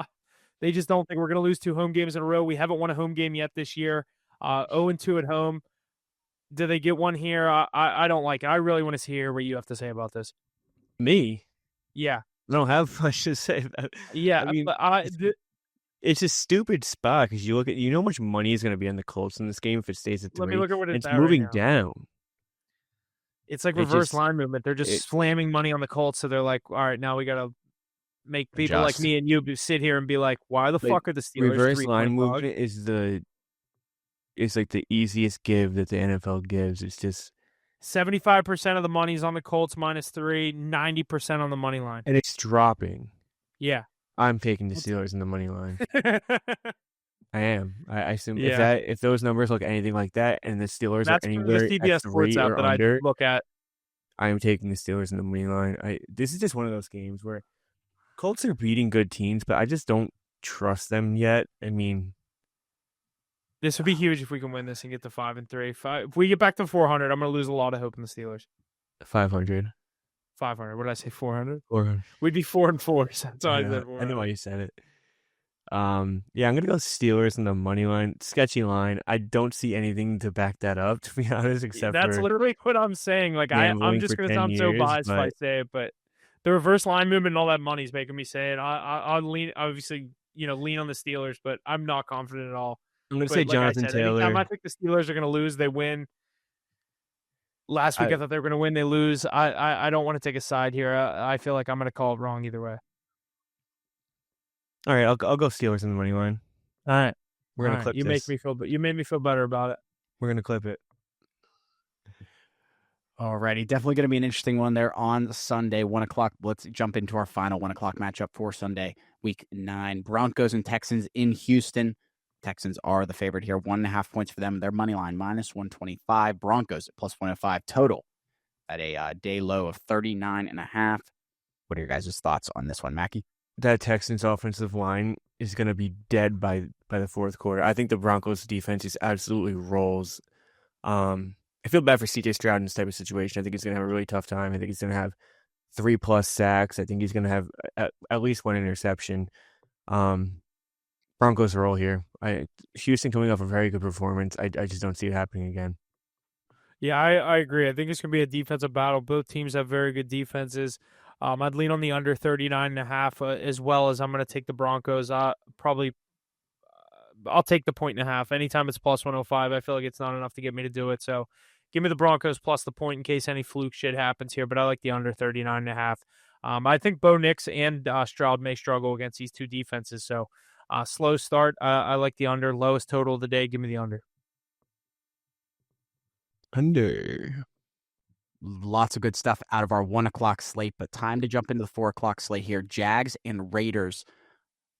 They just don't think we're going to lose 2 home games in a row. We haven't won a home game yet this year. 0-2 at home. Do they get one here? I don't like it. I really want to hear what you have to say about this. Me? Yeah. I don't have much to say about it. Yeah. I mean, it's a stupid spot because you know how much money is going to be on the Colts in this game if it stays at 3. Let me look at what it's at moving right now. down. It's like reverse line movement. They're just slamming money on the Colts, so they're like, all right, now we got to make people like me and you sit here and be like, why the fuck are the Steelers reverse line movement is like the easiest give that the NFL gives. It's just 75% of the money's on the Colts -3, 90% on the money line. And it's dropping. Yeah. I'm taking the Steelers in the money line. I am. I assume if those numbers look anything like that, and the Steelers are anywhere the CBS at 3 Sports app or that under, I look at. I am taking the Steelers in the money line. This is just one of those games where Colts are beating good teams, but I just don't trust them yet. I mean, this would be huge if we can win this and get to 5-3. If we get back to 400, I'm going to lose a lot of hope in the Steelers. 500. 500. What did I say? 400? 400. We'd be 4-4. So that's why I said 400. I know why you said it. I'm gonna go Steelers in the money line. Sketchy line. I don't see anything to back that up, to be honest. Except that's literally what I'm saying. Like I'm just gonna sound so biased if I say it, but the reverse line movement and all that money is making me say it. I'll lean, obviously, lean on the Steelers, but I'm not confident at all. I'm gonna say Jonathan Taylor. Anytime I think the Steelers are gonna lose, they win. Last week I thought they were going to win. They lose. I don't want to take a side here. I feel like I'm going to call it wrong either way. All right, I'll go Steelers in the money line. All right, we're gonna clip this. You made me feel better about it. We're gonna clip it. Alrighty, definitely going to be an interesting one there on Sunday, 1:00. Let's jump into our final 1:00 matchup for Sunday, Week 9. Broncos and Texans in Houston. Texans are the favorite here. 1.5 points for them. Their money line -125. Broncos at +105 total at a day low of 39.5. What are your guys' thoughts on this one, Mackie? That Texans offensive line is going to be dead by the fourth quarter. I think the Broncos defense just absolutely rolls. I feel bad for CJ Stroud in this type of situation. I think he's going to have a really tough time. I think he's going to have 3+ sacks. I think he's going to have at least 1 interception. Broncos roll here. Houston coming off a very good performance. I just don't see it happening again. Yeah, I agree. I think it's going to be a defensive battle. Both teams have very good defenses. I'd lean on the under 39.5 as well as I'm going to take the Broncos. I'll take the 1.5. Anytime it's +105, I feel like it's not enough to get me to do it. So give me the Broncos plus the point in case any fluke shit happens here. But I like the under 39.5. I think Bo Nix and Stroud may struggle against these two defenses. So slow start. I like the under. Lowest total of the day. Give me the under. Under. Lots of good stuff out of our 1 o'clock slate, but time to jump into the 4 o'clock slate here. Jags and Raiders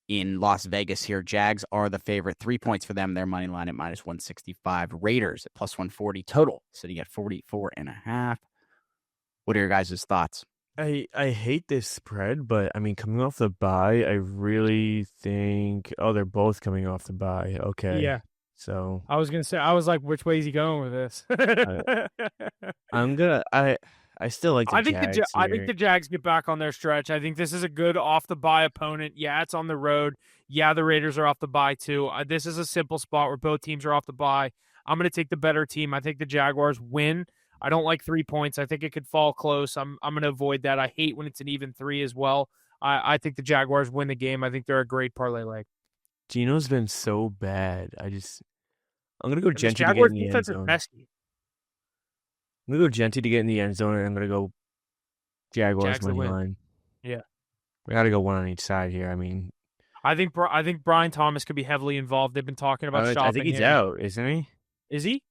in Las Vegas here. Jags are the favorite. 3 points for them. Their money line at minus 165. Raiders at plus 140 total, sitting at 44.5. What are your guys' thoughts? I hate this spread, but I mean, coming off the bye, I really think. Oh, they're both coming off the bye. Okay. Yeah. So I was gonna say, I was like, which way is he going with this? I still like the I think Jags I think here. the Jags get back on their stretch. I think this is a good off the bye opponent. Yeah, it's on the road. Yeah, the Raiders are off the bye too. This is a simple spot where both teams are off the bye. I'm going to take the better team. I think the Jaguars win. I don't like 3 points. I think it could fall close. I'm going to avoid that. I hate when it's an even 3 as well. I think the Jaguars win the game. I think they're a great parlay leg. Gino's been so bad. I'm going to go And this Genty to get Jaguars in the end defense is zone. messy. I'm going to go Genty to get in the end zone, and I'm going to go Jaguars Jags to money win. line. Yeah. We got to go one on each side here. I mean, I think Brian Thomas could be heavily involved. They've been talking about shopping I think he's him. out, isn't he? Is he?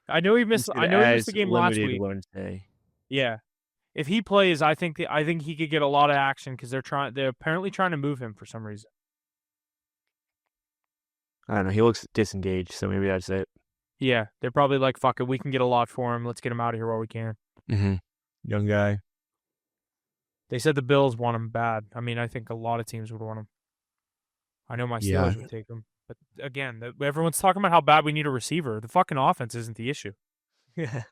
I know he missed the game last week. Wednesday. Yeah. If he plays, I think he could get a lot of action because they're apparently trying to move him for some reason. I don't know. He looks disengaged, so maybe that's it. Yeah, they're probably like, fuck it, we can get a lot for him. Let's get him out of here while we can. Mm-hmm. Young guy. They said the Bills want him bad. I mean, I think a lot of teams would want him. I know my Steelers would take him. But again, everyone's talking about how bad we need a receiver. The fucking offense isn't the issue. Yeah.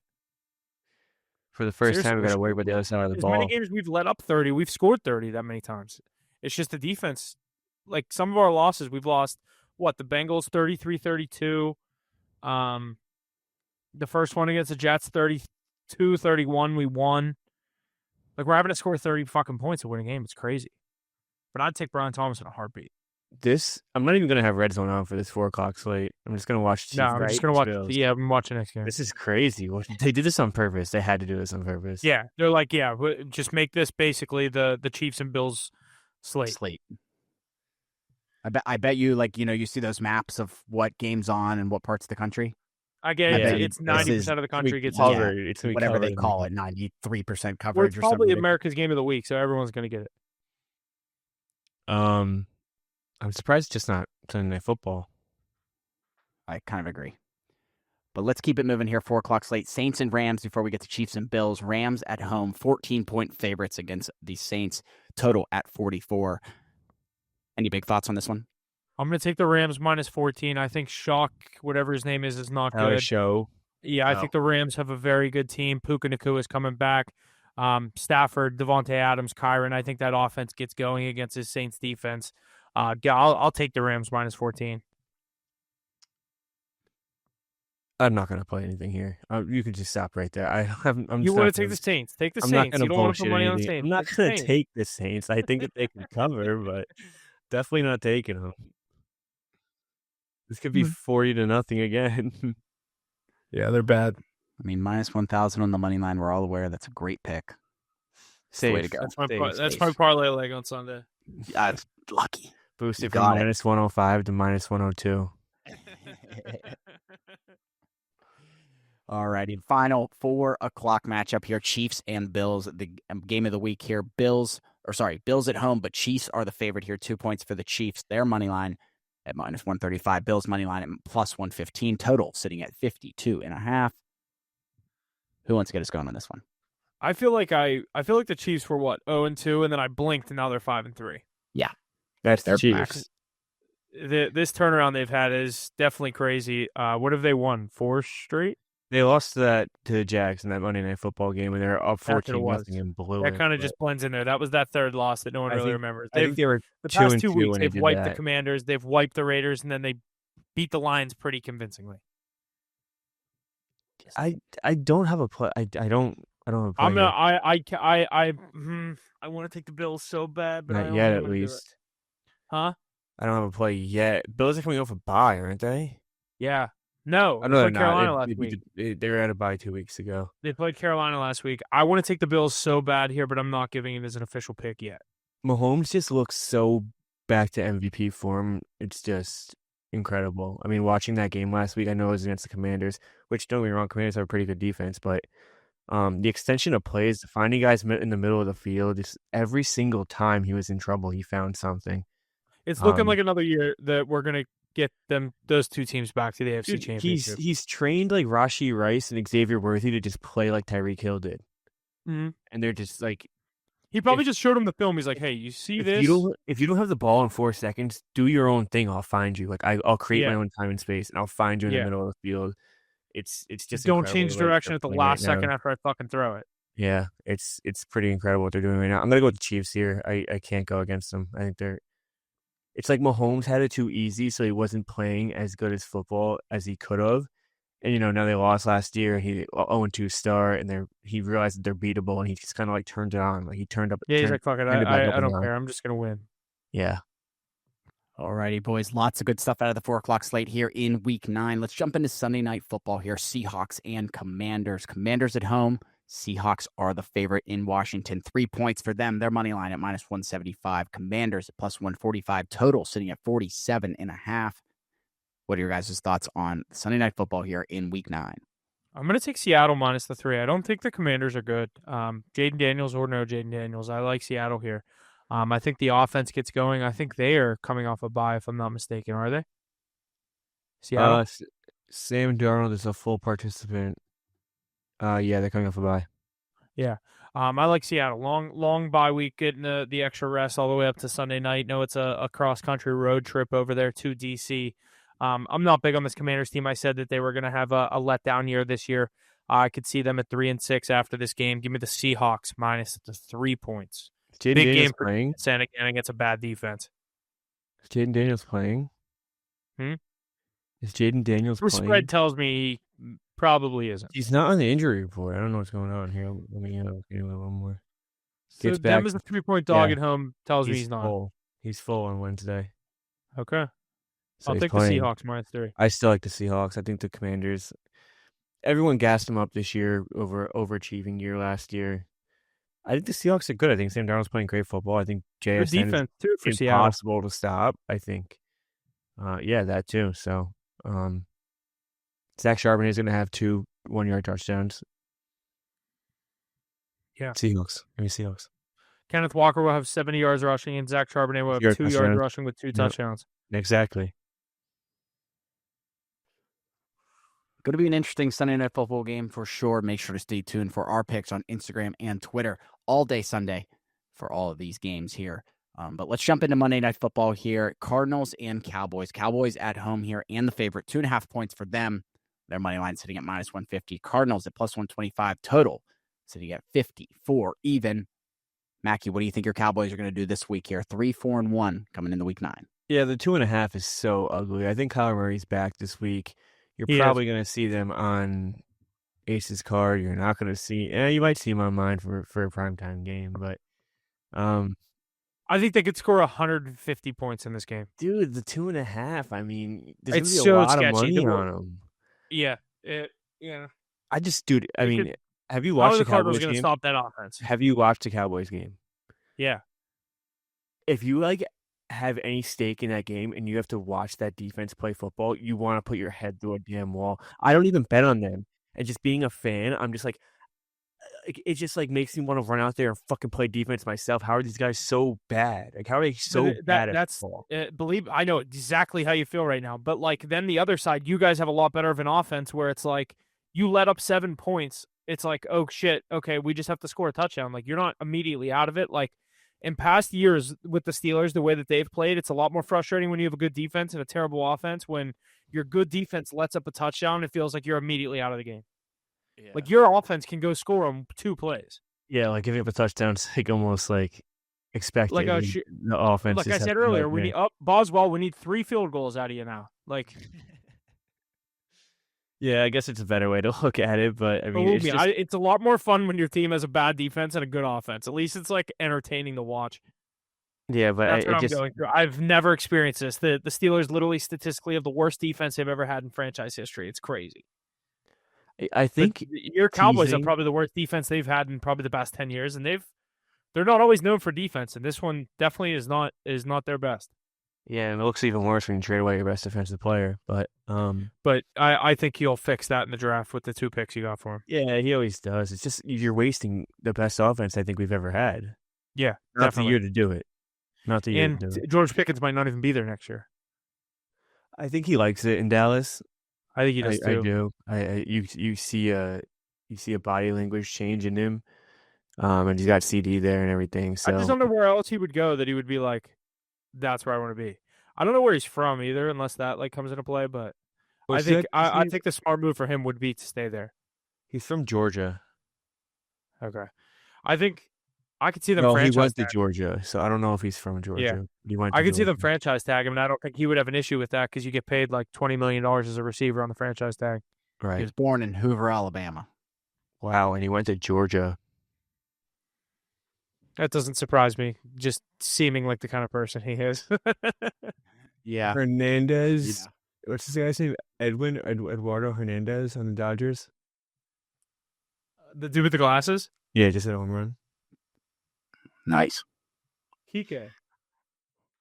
For the first time, we got to worry about the other side of the ball. As many games we've let up 30, we've scored 30 that many times. It's just the defense. Like some of our losses, we've lost, the Bengals 33-32. The first one against the Jets 32-31, we won. Like we're having to score 30 fucking points to win a game. It's crazy. But I'd take Brian Thomas in a heartbeat. I'm not even going to have Red Zone on for this 4 o'clock slate. I'm just going to watch Chiefs. No, I'm just going to watch. Bills. Yeah, I'm watching next game. This is crazy. They did this on purpose. They had to do this on purpose. Yeah, they're like, just make this basically the Chiefs and Bills slate. I bet you you see those maps of what game's on and what parts of the country. I get it. It's 90% of the country gets covered. It's whatever they call it, 93% coverage. Well, it's probably America's game of the week, so everyone's going to get it. I'm surprised it's just not Sunday Night Football. I kind of agree. But let's keep it moving here. 4 o'clock slate. Saints and Rams before we get to Chiefs and Bills. Rams at home, 14-point favorites against the Saints. Total at 44. Any big thoughts on this one? I'm going to take the Rams minus 14. I think Shock, whatever his name is not good. Show. Yeah, I think the Rams have a very good team. Puka Nacua is coming back. Stafford, Devontae Adams, Kyron. I think that offense gets going against his Saints defense. I'll take the Rams minus 14. I'm not going to play anything here. You can just stop right there. You want to take the Saints? Take the Saints. You don't want to put money on the Saints. I'm not going to take the Saints. I think that they can cover, but definitely not taking them. This could be 40-0 again. Yeah, they're bad. I mean, minus 1,000 on the money line. We're all aware that's a great pick. Safe. Way to go. That's my parlay leg on Sunday. That's lucky. Boosted from minus 105 to minus 102. All righty. Final 4 o'clock matchup here. Chiefs and Bills. The game of the week here. Bills at home, but Chiefs are the favorite here. 2 points for the Chiefs. Their money line at minus 135. Bills money line at plus 115. Total sitting at 52.5. Who wants to get us going on this one? I feel like the Chiefs were 0-2, and then I blinked, and now they're 5-3. Yeah, that's the Chiefs. This turnaround they've had is definitely crazy. What have they won? 4 straight? They lost that to the Jags in that Monday Night Football game when they were up 14-0 and blew it. That kind of just blends in there. That was that third loss that no one really remembers. I think they were the past 2 weeks. when They've they wiped did the Commanders. They've wiped the Raiders, and then they beat the Lions pretty convincingly. I don't have a play. I don't have a play. I want to take the Bills so bad, but not yet at least. Huh? I don't have a play yet. Bills are coming off a bye, aren't they? Yeah. No, they played Carolina last week. They were at a bye 2 weeks ago. They played Carolina last week. I want to take the Bills so bad here, but I'm not giving it as an official pick yet. Mahomes just looks so back to MVP form. It's just incredible. I mean, watching that game last week, I know it was against the Commanders, which don't get me wrong, Commanders have a pretty good defense, but The extension of plays, finding guys in the middle of the field, just every single time he was in trouble, he found something. It's looking like another year that we're gonna get those two teams back to the AFC Championship. He's trained like Rashee Rice and Xavier Worthy to just play like Tyreek Hill did, and they're just like. He probably just showed him the film. He's like, "Hey, you see this? If you don't have the ball in 4 seconds, do your own thing. I'll find you. Like I'll create my own time and space, and I'll find you in the middle of the field. It's just don't change direction at the last second after I fucking throw it. Yeah, it's pretty incredible what they're doing right now. I'm gonna go with the Chiefs here. I can't go against them. I think it's like Mahomes had it too easy, so he wasn't playing as good as football as he could have. And, now they lost last year. He 0-2 start, and he realized that they're beatable, and he just kind of like turned it on. Like he turned up. Yeah, he's like, fuck it. I don't care. I'm just going to win. Yeah. Alrighty, boys. Lots of good stuff out of the 4 o'clock slate here in Week 9. Let's jump into Sunday Night Football here. Seahawks and Commanders. Commanders at home. Seahawks are the favorite in Washington. 3 points for them. Their money line at -175. Commanders at +145. Total sitting at 47.5. What are your guys' thoughts on Sunday Night Football here in Week 9? I'm going to take Seattle -3. I don't think the Commanders are good. Jaden Daniels or no Jaden Daniels. I like Seattle here. I think the offense gets going. I think they are coming off a bye, if I'm not mistaken. Are they? Seattle? Sam Darnold is a full participant. Yeah, they're coming off a bye. Yeah. I like Seattle. Long bye week, getting the extra rest all the way up to Sunday night. No, it's a cross-country road trip over there to D.C., I'm not big on this Commanders team. I said that they were going to have a letdown year this year. I could see them at 3-6 after this game. Give me the Seahawks -3 points. Big Daniels game for playing? Santa again against a bad defense. Is Jaden Daniels playing? Is Jaden Daniels The playing? spread tells me he probably isn't. He's not on the injury report. I don't know what's going on here. Let me get a little more. So them as a 3-point dog at home tells me he's not. Full. He's full on Wednesday. Okay. So I'll take the Seahawks -3. I still like the Seahawks. I think the Commanders, everyone gassed them up this year overachieving year last year. I think the Seahawks are good. I think Sam Darnold's playing great football. I think JSN defense too for is Seattle. impossible to stop. I think, that too. So, Zach Charbonnet is going to have 2 1-yard touchdowns. Yeah, Seahawks. Give me Seahawks. Kenneth Walker will have 70 yards rushing, and Zach Charbonnet will have 2 yards rushing with 2 touchdowns. Exactly. Going to be an interesting Sunday Night Football game for sure. Make sure to stay tuned for our picks on Instagram and Twitter all day Sunday for all of these games here. But let's jump into Monday Night Football here. Cardinals and Cowboys. Cowboys at home here and the favorite. 2.5 points for them. Their money line sitting at -150. Cardinals at +125 total. Sitting at 54 even. Mackie, what do you think your Cowboys are going to do this week here? 3-4-1 coming into Week 9. Yeah, the 2.5 is so ugly. I think Kyler Murray's back this week. You're probably going to see them on Ace's card. You're not going to see. You might see him on mine for a primetime game, but I think they could score 150 points in this game. Dude, the 2.5. I mean, there's going to be so a lot sketchy. of money on them. Yeah, Have you watched the Cowboys going to game? stop that offense? Have you watched the Cowboys game? Yeah. If you have any stake in that game and you have to watch that defense play football, you want to put your head through a damn wall. I don't even bet on them. And just being a fan, I'm just it just makes me want to run out there and fucking play defense myself. How are these guys so bad? How are they so bad at football? I know exactly how you feel right now. But then the other side, you guys have a lot better of an offense where it's you let up 7 points. It's oh shit, okay, we just have to score a touchdown. You're not immediately out of it. In past years with the Steelers, the way that they've played, it's a lot more frustrating when you have a good defense and a terrible offense. When your good defense lets up a touchdown, it feels like you're immediately out of the game. Yeah. Your offense can go score on 2 plays. Yeah, giving up a touchdown is almost expected. The offense. Like I said earlier, we need Boswell. We need 3 field goals out of you now. Yeah, I guess it's a better way to look at it, but I mean, it's a lot more fun when your team has a bad defense and a good offense. At least it's entertaining to watch. Yeah, but that's what I'm going through. I've never experienced this. The Steelers literally statistically have the worst defense they've ever had in franchise history. It's crazy. I think your Cowboys have probably the worst defense they've had in probably the past 10 years, and they're not always known for defense, and this one definitely is not their best. Yeah, and it looks even worse when you trade away your best defensive player. But I think he'll fix that in the draft with the 2 picks you got for him. yeah, he always does. It's just you're wasting the best offense I think we've ever had. Yeah, Not definitely. the year to do it. Not the year to do it. George Pickens might not even be there next year. I think he likes it in Dallas. I think he does too. I do. You see a body language change in him, and he's got CD there and everything. So I just don't know where else he would go that he would be like, that's where I want to be. I don't know where he's from either, unless that comes into play. But I think the smart move for him would be to stay there. He's from Georgia. Okay, I think I could see them. No, franchise he went tag. to Georgia, so I don't know if he's from Georgia. Yeah, I could see them franchise tag him, and I don't think he would have an issue with that because you get paid like $20 million as a receiver on the franchise tag. Right. He was born in Hoover, Alabama. Wow, and he went to Georgia. That doesn't surprise me. Just seeming like the kind of person he is. Yeah. Hernandez. Yeah. What's this guy's name? Eduardo Hernandez on the Dodgers. The dude with the glasses? Yeah, just hit a home run. Nice. Kike.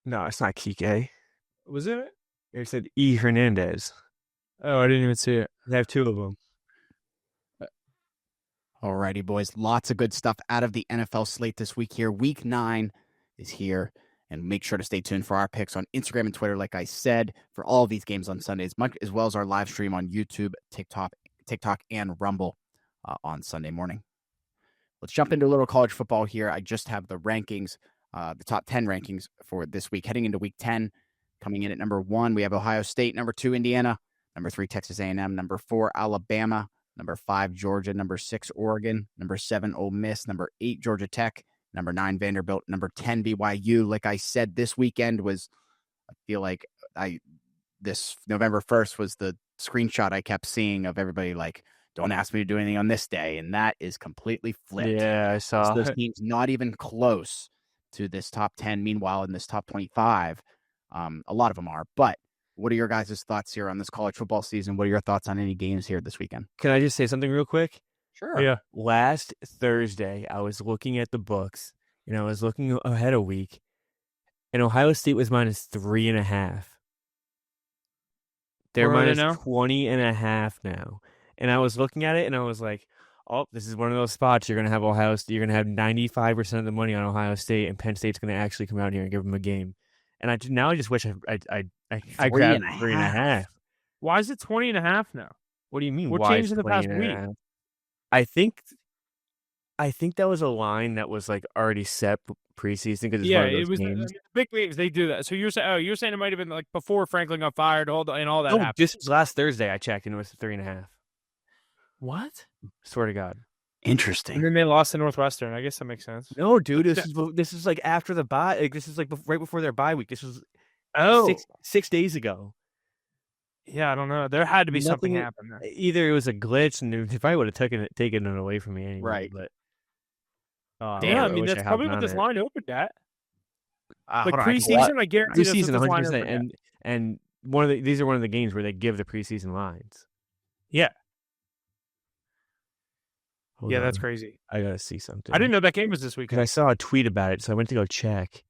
No, it's not Kike. Was it? It said E. Hernandez. Oh, I didn't even see it. They have 2 of them. Alrighty, boys. Lots of good stuff out of the NFL slate this week here. Week 9 is here. And make sure to stay tuned for our picks on Instagram and Twitter, like I said, for all of these games on Sundays, as well as our live stream on YouTube, TikTok, and Rumble on Sunday morning. Let's jump into a little college football here. I just have the rankings, the top 10 rankings for this week. Heading into week 10, coming in at number 1, we have Ohio State. Number 2, Indiana. Number 3, Texas A&M. Number 4, Alabama. Number 5, Georgia. Number 6, Oregon. Number 7, Ole Miss. Number 8, Georgia Tech. Number 9, Vanderbilt. Number 10, BYU. Like I said, this weekend was, I feel like this November 1st was the screenshot I kept seeing of everybody like, don't ask me to do anything on this day. And that is completely flipped. Yeah, I saw. So those teams not even close to this top 10. Meanwhile, in this top 25, a lot of them are. But what are your guys' thoughts here on this college football season? What are your thoughts on any games here this weekend? Can I just say something real quick? Sure. Yeah. Last Thursday, I was looking at the books, and I was looking ahead a week, and Ohio State was minus 3.5. They're minus 20.5 now. And I was looking at it, and I was like, oh, this is one of those spots you're going to have Ohio State. You're going to have 95% of the money on Ohio State, and Penn State's going to actually come out here and give them a game. And I just wish I grabbed 3.5. Why is it 20.5 now? What do you mean? What why changed in the past week? I think that was a line that was like already set preseason because it's one of those games. Big leagues. They do that. So you're saying it might have been like before Franklin got fired, and all that happened. This was last Thursday. I checked and it was 3.5. What? Swear to God. Interesting. And then they lost to Northwestern. I guess that makes sense. No, dude. This is like after the bye. Like, this is like right before their bye week. This was 6 days ago. Yeah, I don't know. There had to be something happen there. Either it was a glitch, and they probably would have taken it away from me anyway. Right. But damn, I mean that's probably what this line opened at. Like preseason, I guarantee preseason 100%. And these are one of the games where they give the preseason lines. Yeah. Hold yeah, on. That's crazy. I gotta see something. I didn't know that game was this weekend. I saw a tweet about it, so I went to go check.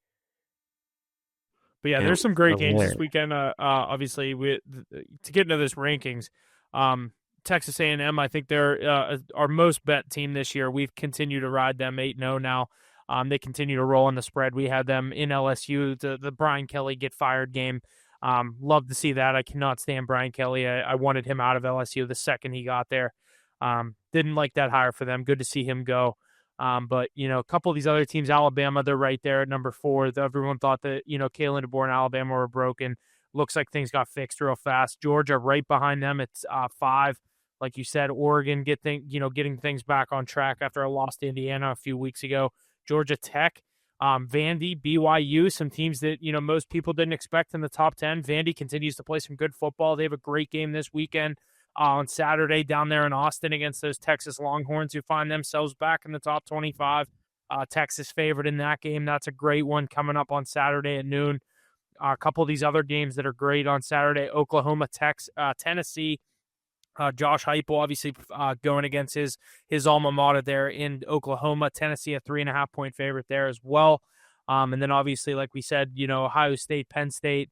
But yeah, there's some great games this weekend. Obviously, to get into this rankings, Texas A&M, I think they're our most bet team this year. We've continued to ride them 8-0 now. They continue to roll on the spread. We had them in LSU, the Brian Kelly get fired game. Love to see that. I cannot stand Brian Kelly. I wanted him out of LSU the second he got there. Didn't like that hire for them. Good to see him go. But, a couple of these other teams, Alabama, they're right there at number 4. Everyone thought that, Kalen DeBoer and Alabama were broken. Looks like things got fixed real fast. Georgia right behind them. It's 5. Like you said, Oregon getting things back on track after a loss to Indiana a few weeks ago. Georgia Tech, Vandy, BYU, some teams that, most people didn't expect in the top 10. Vandy continues to play some good football. They have a great game this weekend. On Saturday down there in Austin against those Texas Longhorns who find themselves back in the top 25. Texas favored in that game. That's a great one coming up on Saturday at noon. A couple of these other games that are great on Saturday, Oklahoma, Tennessee. Josh Heupel obviously going against his alma mater there in Oklahoma. Tennessee, a 3.5-point favorite there as well. And then obviously, like we said, Ohio State, Penn State.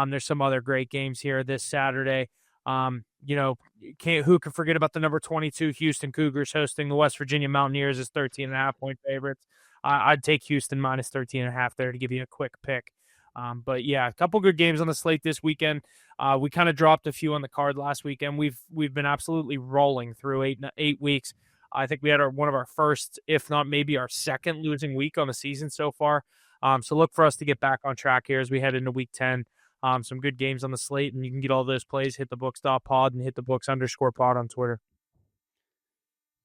There's some other great games here this Saturday. Who can forget about the number 22 Houston Cougars hosting the West Virginia Mountaineers as 13.5-point favorites. I'd take Houston minus 13.5 there to give you a quick pick. But yeah, a couple good games on the slate this weekend. We kind of dropped a few on the card last weekend. We've been absolutely rolling through 8 weeks. I think we had one of our first, if not maybe our second losing week on the season so far. So look for us to get back on track here as we head into week 10. Some good games on the slate, and you can get all those plays, HitTheBooks.pod and HitTheBooks_pod on Twitter.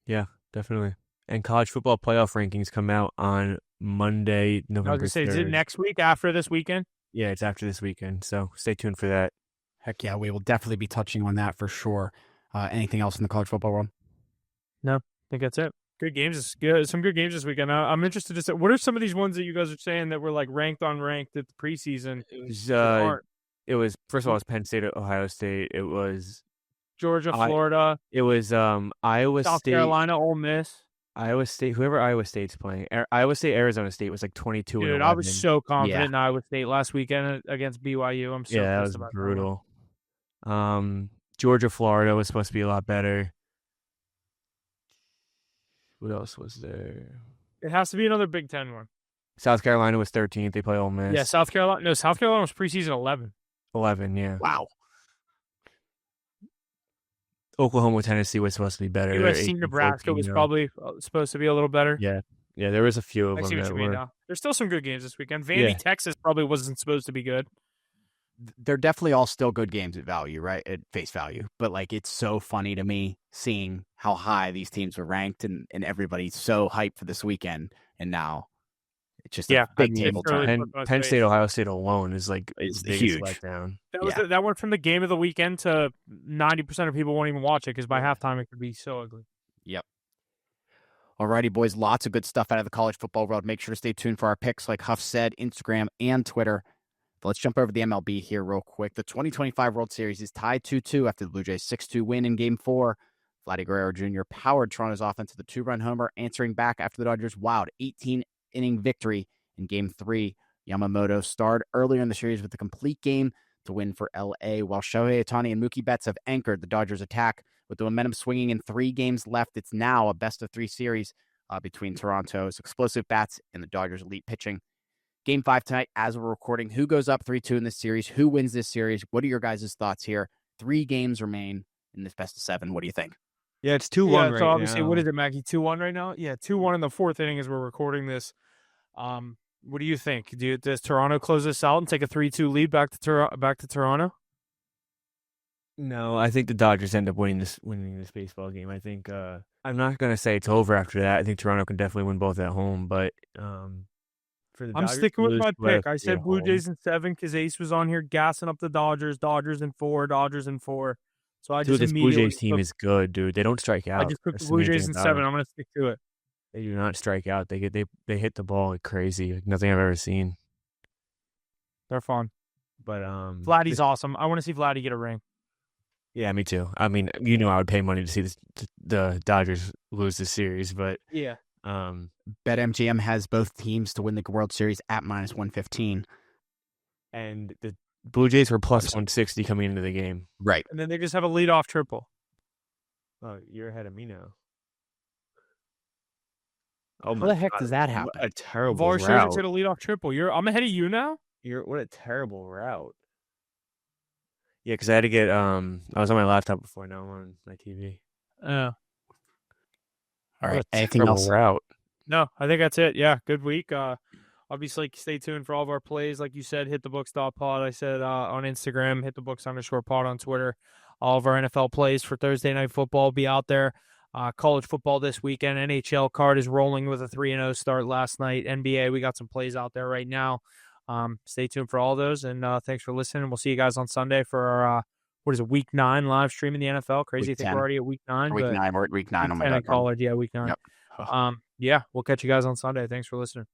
Yeah, definitely. And college football playoff rankings come out on Monday, November 3rd. I was going to say, is it next week after this weekend? Yeah, it's after this weekend, so stay tuned for that. Heck yeah, we will definitely be touching on that for sure. Anything else in the college football world? No, I think that's it. Good games. Some good games this weekend. I'm interested to say, what are some of these ones that you guys are saying that were like ranked at the preseason? It was first of all, it was Penn State, Ohio State. It was Georgia, Florida. It was Iowa South State, Carolina, Ole Miss. Iowa State, whoever Iowa State's playing. Iowa State, Arizona State was like 22 and 11. I was so confident in Iowa State last weekend against BYU. I'm so that was about brutal. Georgia, Florida was supposed to be a lot better. What else was there? It has to be another Big Ten one. South Carolina was 13th. They play Ole Miss. Yeah, South Carolina. No, South Carolina was preseason 11. 11, yeah. Wow. Oklahoma, Tennessee was supposed to be better. USC, Nebraska was probably supposed to be a little better. Yeah, there was a few of them. I see what you mean now. There's still some good games this weekend. Vandy, Texas probably wasn't supposed to be good. They're definitely all still good games at value, right? At face value. But like, it's so funny to me seeing how high these teams were ranked and everybody's so hyped for this weekend. And now it's just a big table turn. Penn State, Ohio State alone is like huge letdown. That went from the game of the weekend to 90% of people won't even watch it because by halftime it could be so ugly. Yep. Alrighty, boys. Lots of good stuff out of the college football world. Make sure to stay tuned for our picks, like Huff said, Instagram and Twitter. But let's jump over to the MLB here real quick. The 2025 World Series is tied 2-2 after the Blue Jays' 6-2 win in Game 4. Vladdy Guerrero Jr. powered Toronto's offense with a 2-run homer, answering back after the Dodgers' wild 18-inning victory in Game 3. Yamamoto starred earlier in the series with a complete game to win for LA, while Shohei Ohtani and Mookie Betts have anchored the Dodgers' attack. With the momentum swinging in 3 games left, it's now a best-of-3 series between Toronto's explosive bats and the Dodgers' elite pitching. Game 5 tonight, as we're recording. Who goes up 3-2 in this series? Who wins this series? What are your guys' thoughts here? 3 games remain in this best-of-7. What do you think? Yeah, it's 2-1 right so obviously, now. What is it, Mackie? 2-1 right now? Yeah, 2-1 in the 4th inning as we're recording this. What do you think? Does Toronto close this out and take a 3-2 lead back to Toronto? No, I think the Dodgers end up winning this baseball game. I think I'm not going to say it's over after that. I think Toronto can definitely win both at home, but I'm sticking with my pick. I said Blue Jays in 7 because Ace was on here gassing up the Dodgers. Dodgers in 4. So I just this Blue Jays team is good, dude. They don't strike out. I just took the Blue Jays in 7. I'm going to stick to it. They do not strike out. They hit the ball like crazy, like nothing I've ever seen. They're fun. But Vladdy's awesome. I want to see Vladdy get a ring. Yeah, me too. I mean, I would pay money to see the Dodgers lose this series, but yeah. BetMGM has both teams to win the World Series at -115. And the Blue Jays were plus 160 coming into the game. Right. And then they just have a leadoff triple. Oh, you're ahead of me now. Oh, how the heck does that happen? What a terrible Varsho route. just hit a leadoff triple. I'm ahead of you now? What a terrible route. Yeah, because I had to get I was on my laptop before, now I'm on my TV. Oh. All right. Anything else? Route. No, I think that's it. Yeah, good week. Obviously, stay tuned for all of our plays. Like you said, HitTheBooks.pod. I said on Instagram, HitTheBooks_pod on Twitter. All of our NFL plays for Thursday Night Football will be out there. College football this weekend. NHL card is rolling with a 3-0 start last night. NBA, we got some plays out there right now. Stay tuned for all those, and thanks for listening. We'll see you guys on Sunday for our, Week 9 live stream in the NFL. Crazy, I think we're already at Week 9. Week 9, we're at Week 9 on my college, yeah, Week 9. Yep. Yeah, we'll catch you guys on Sunday. Thanks for listening.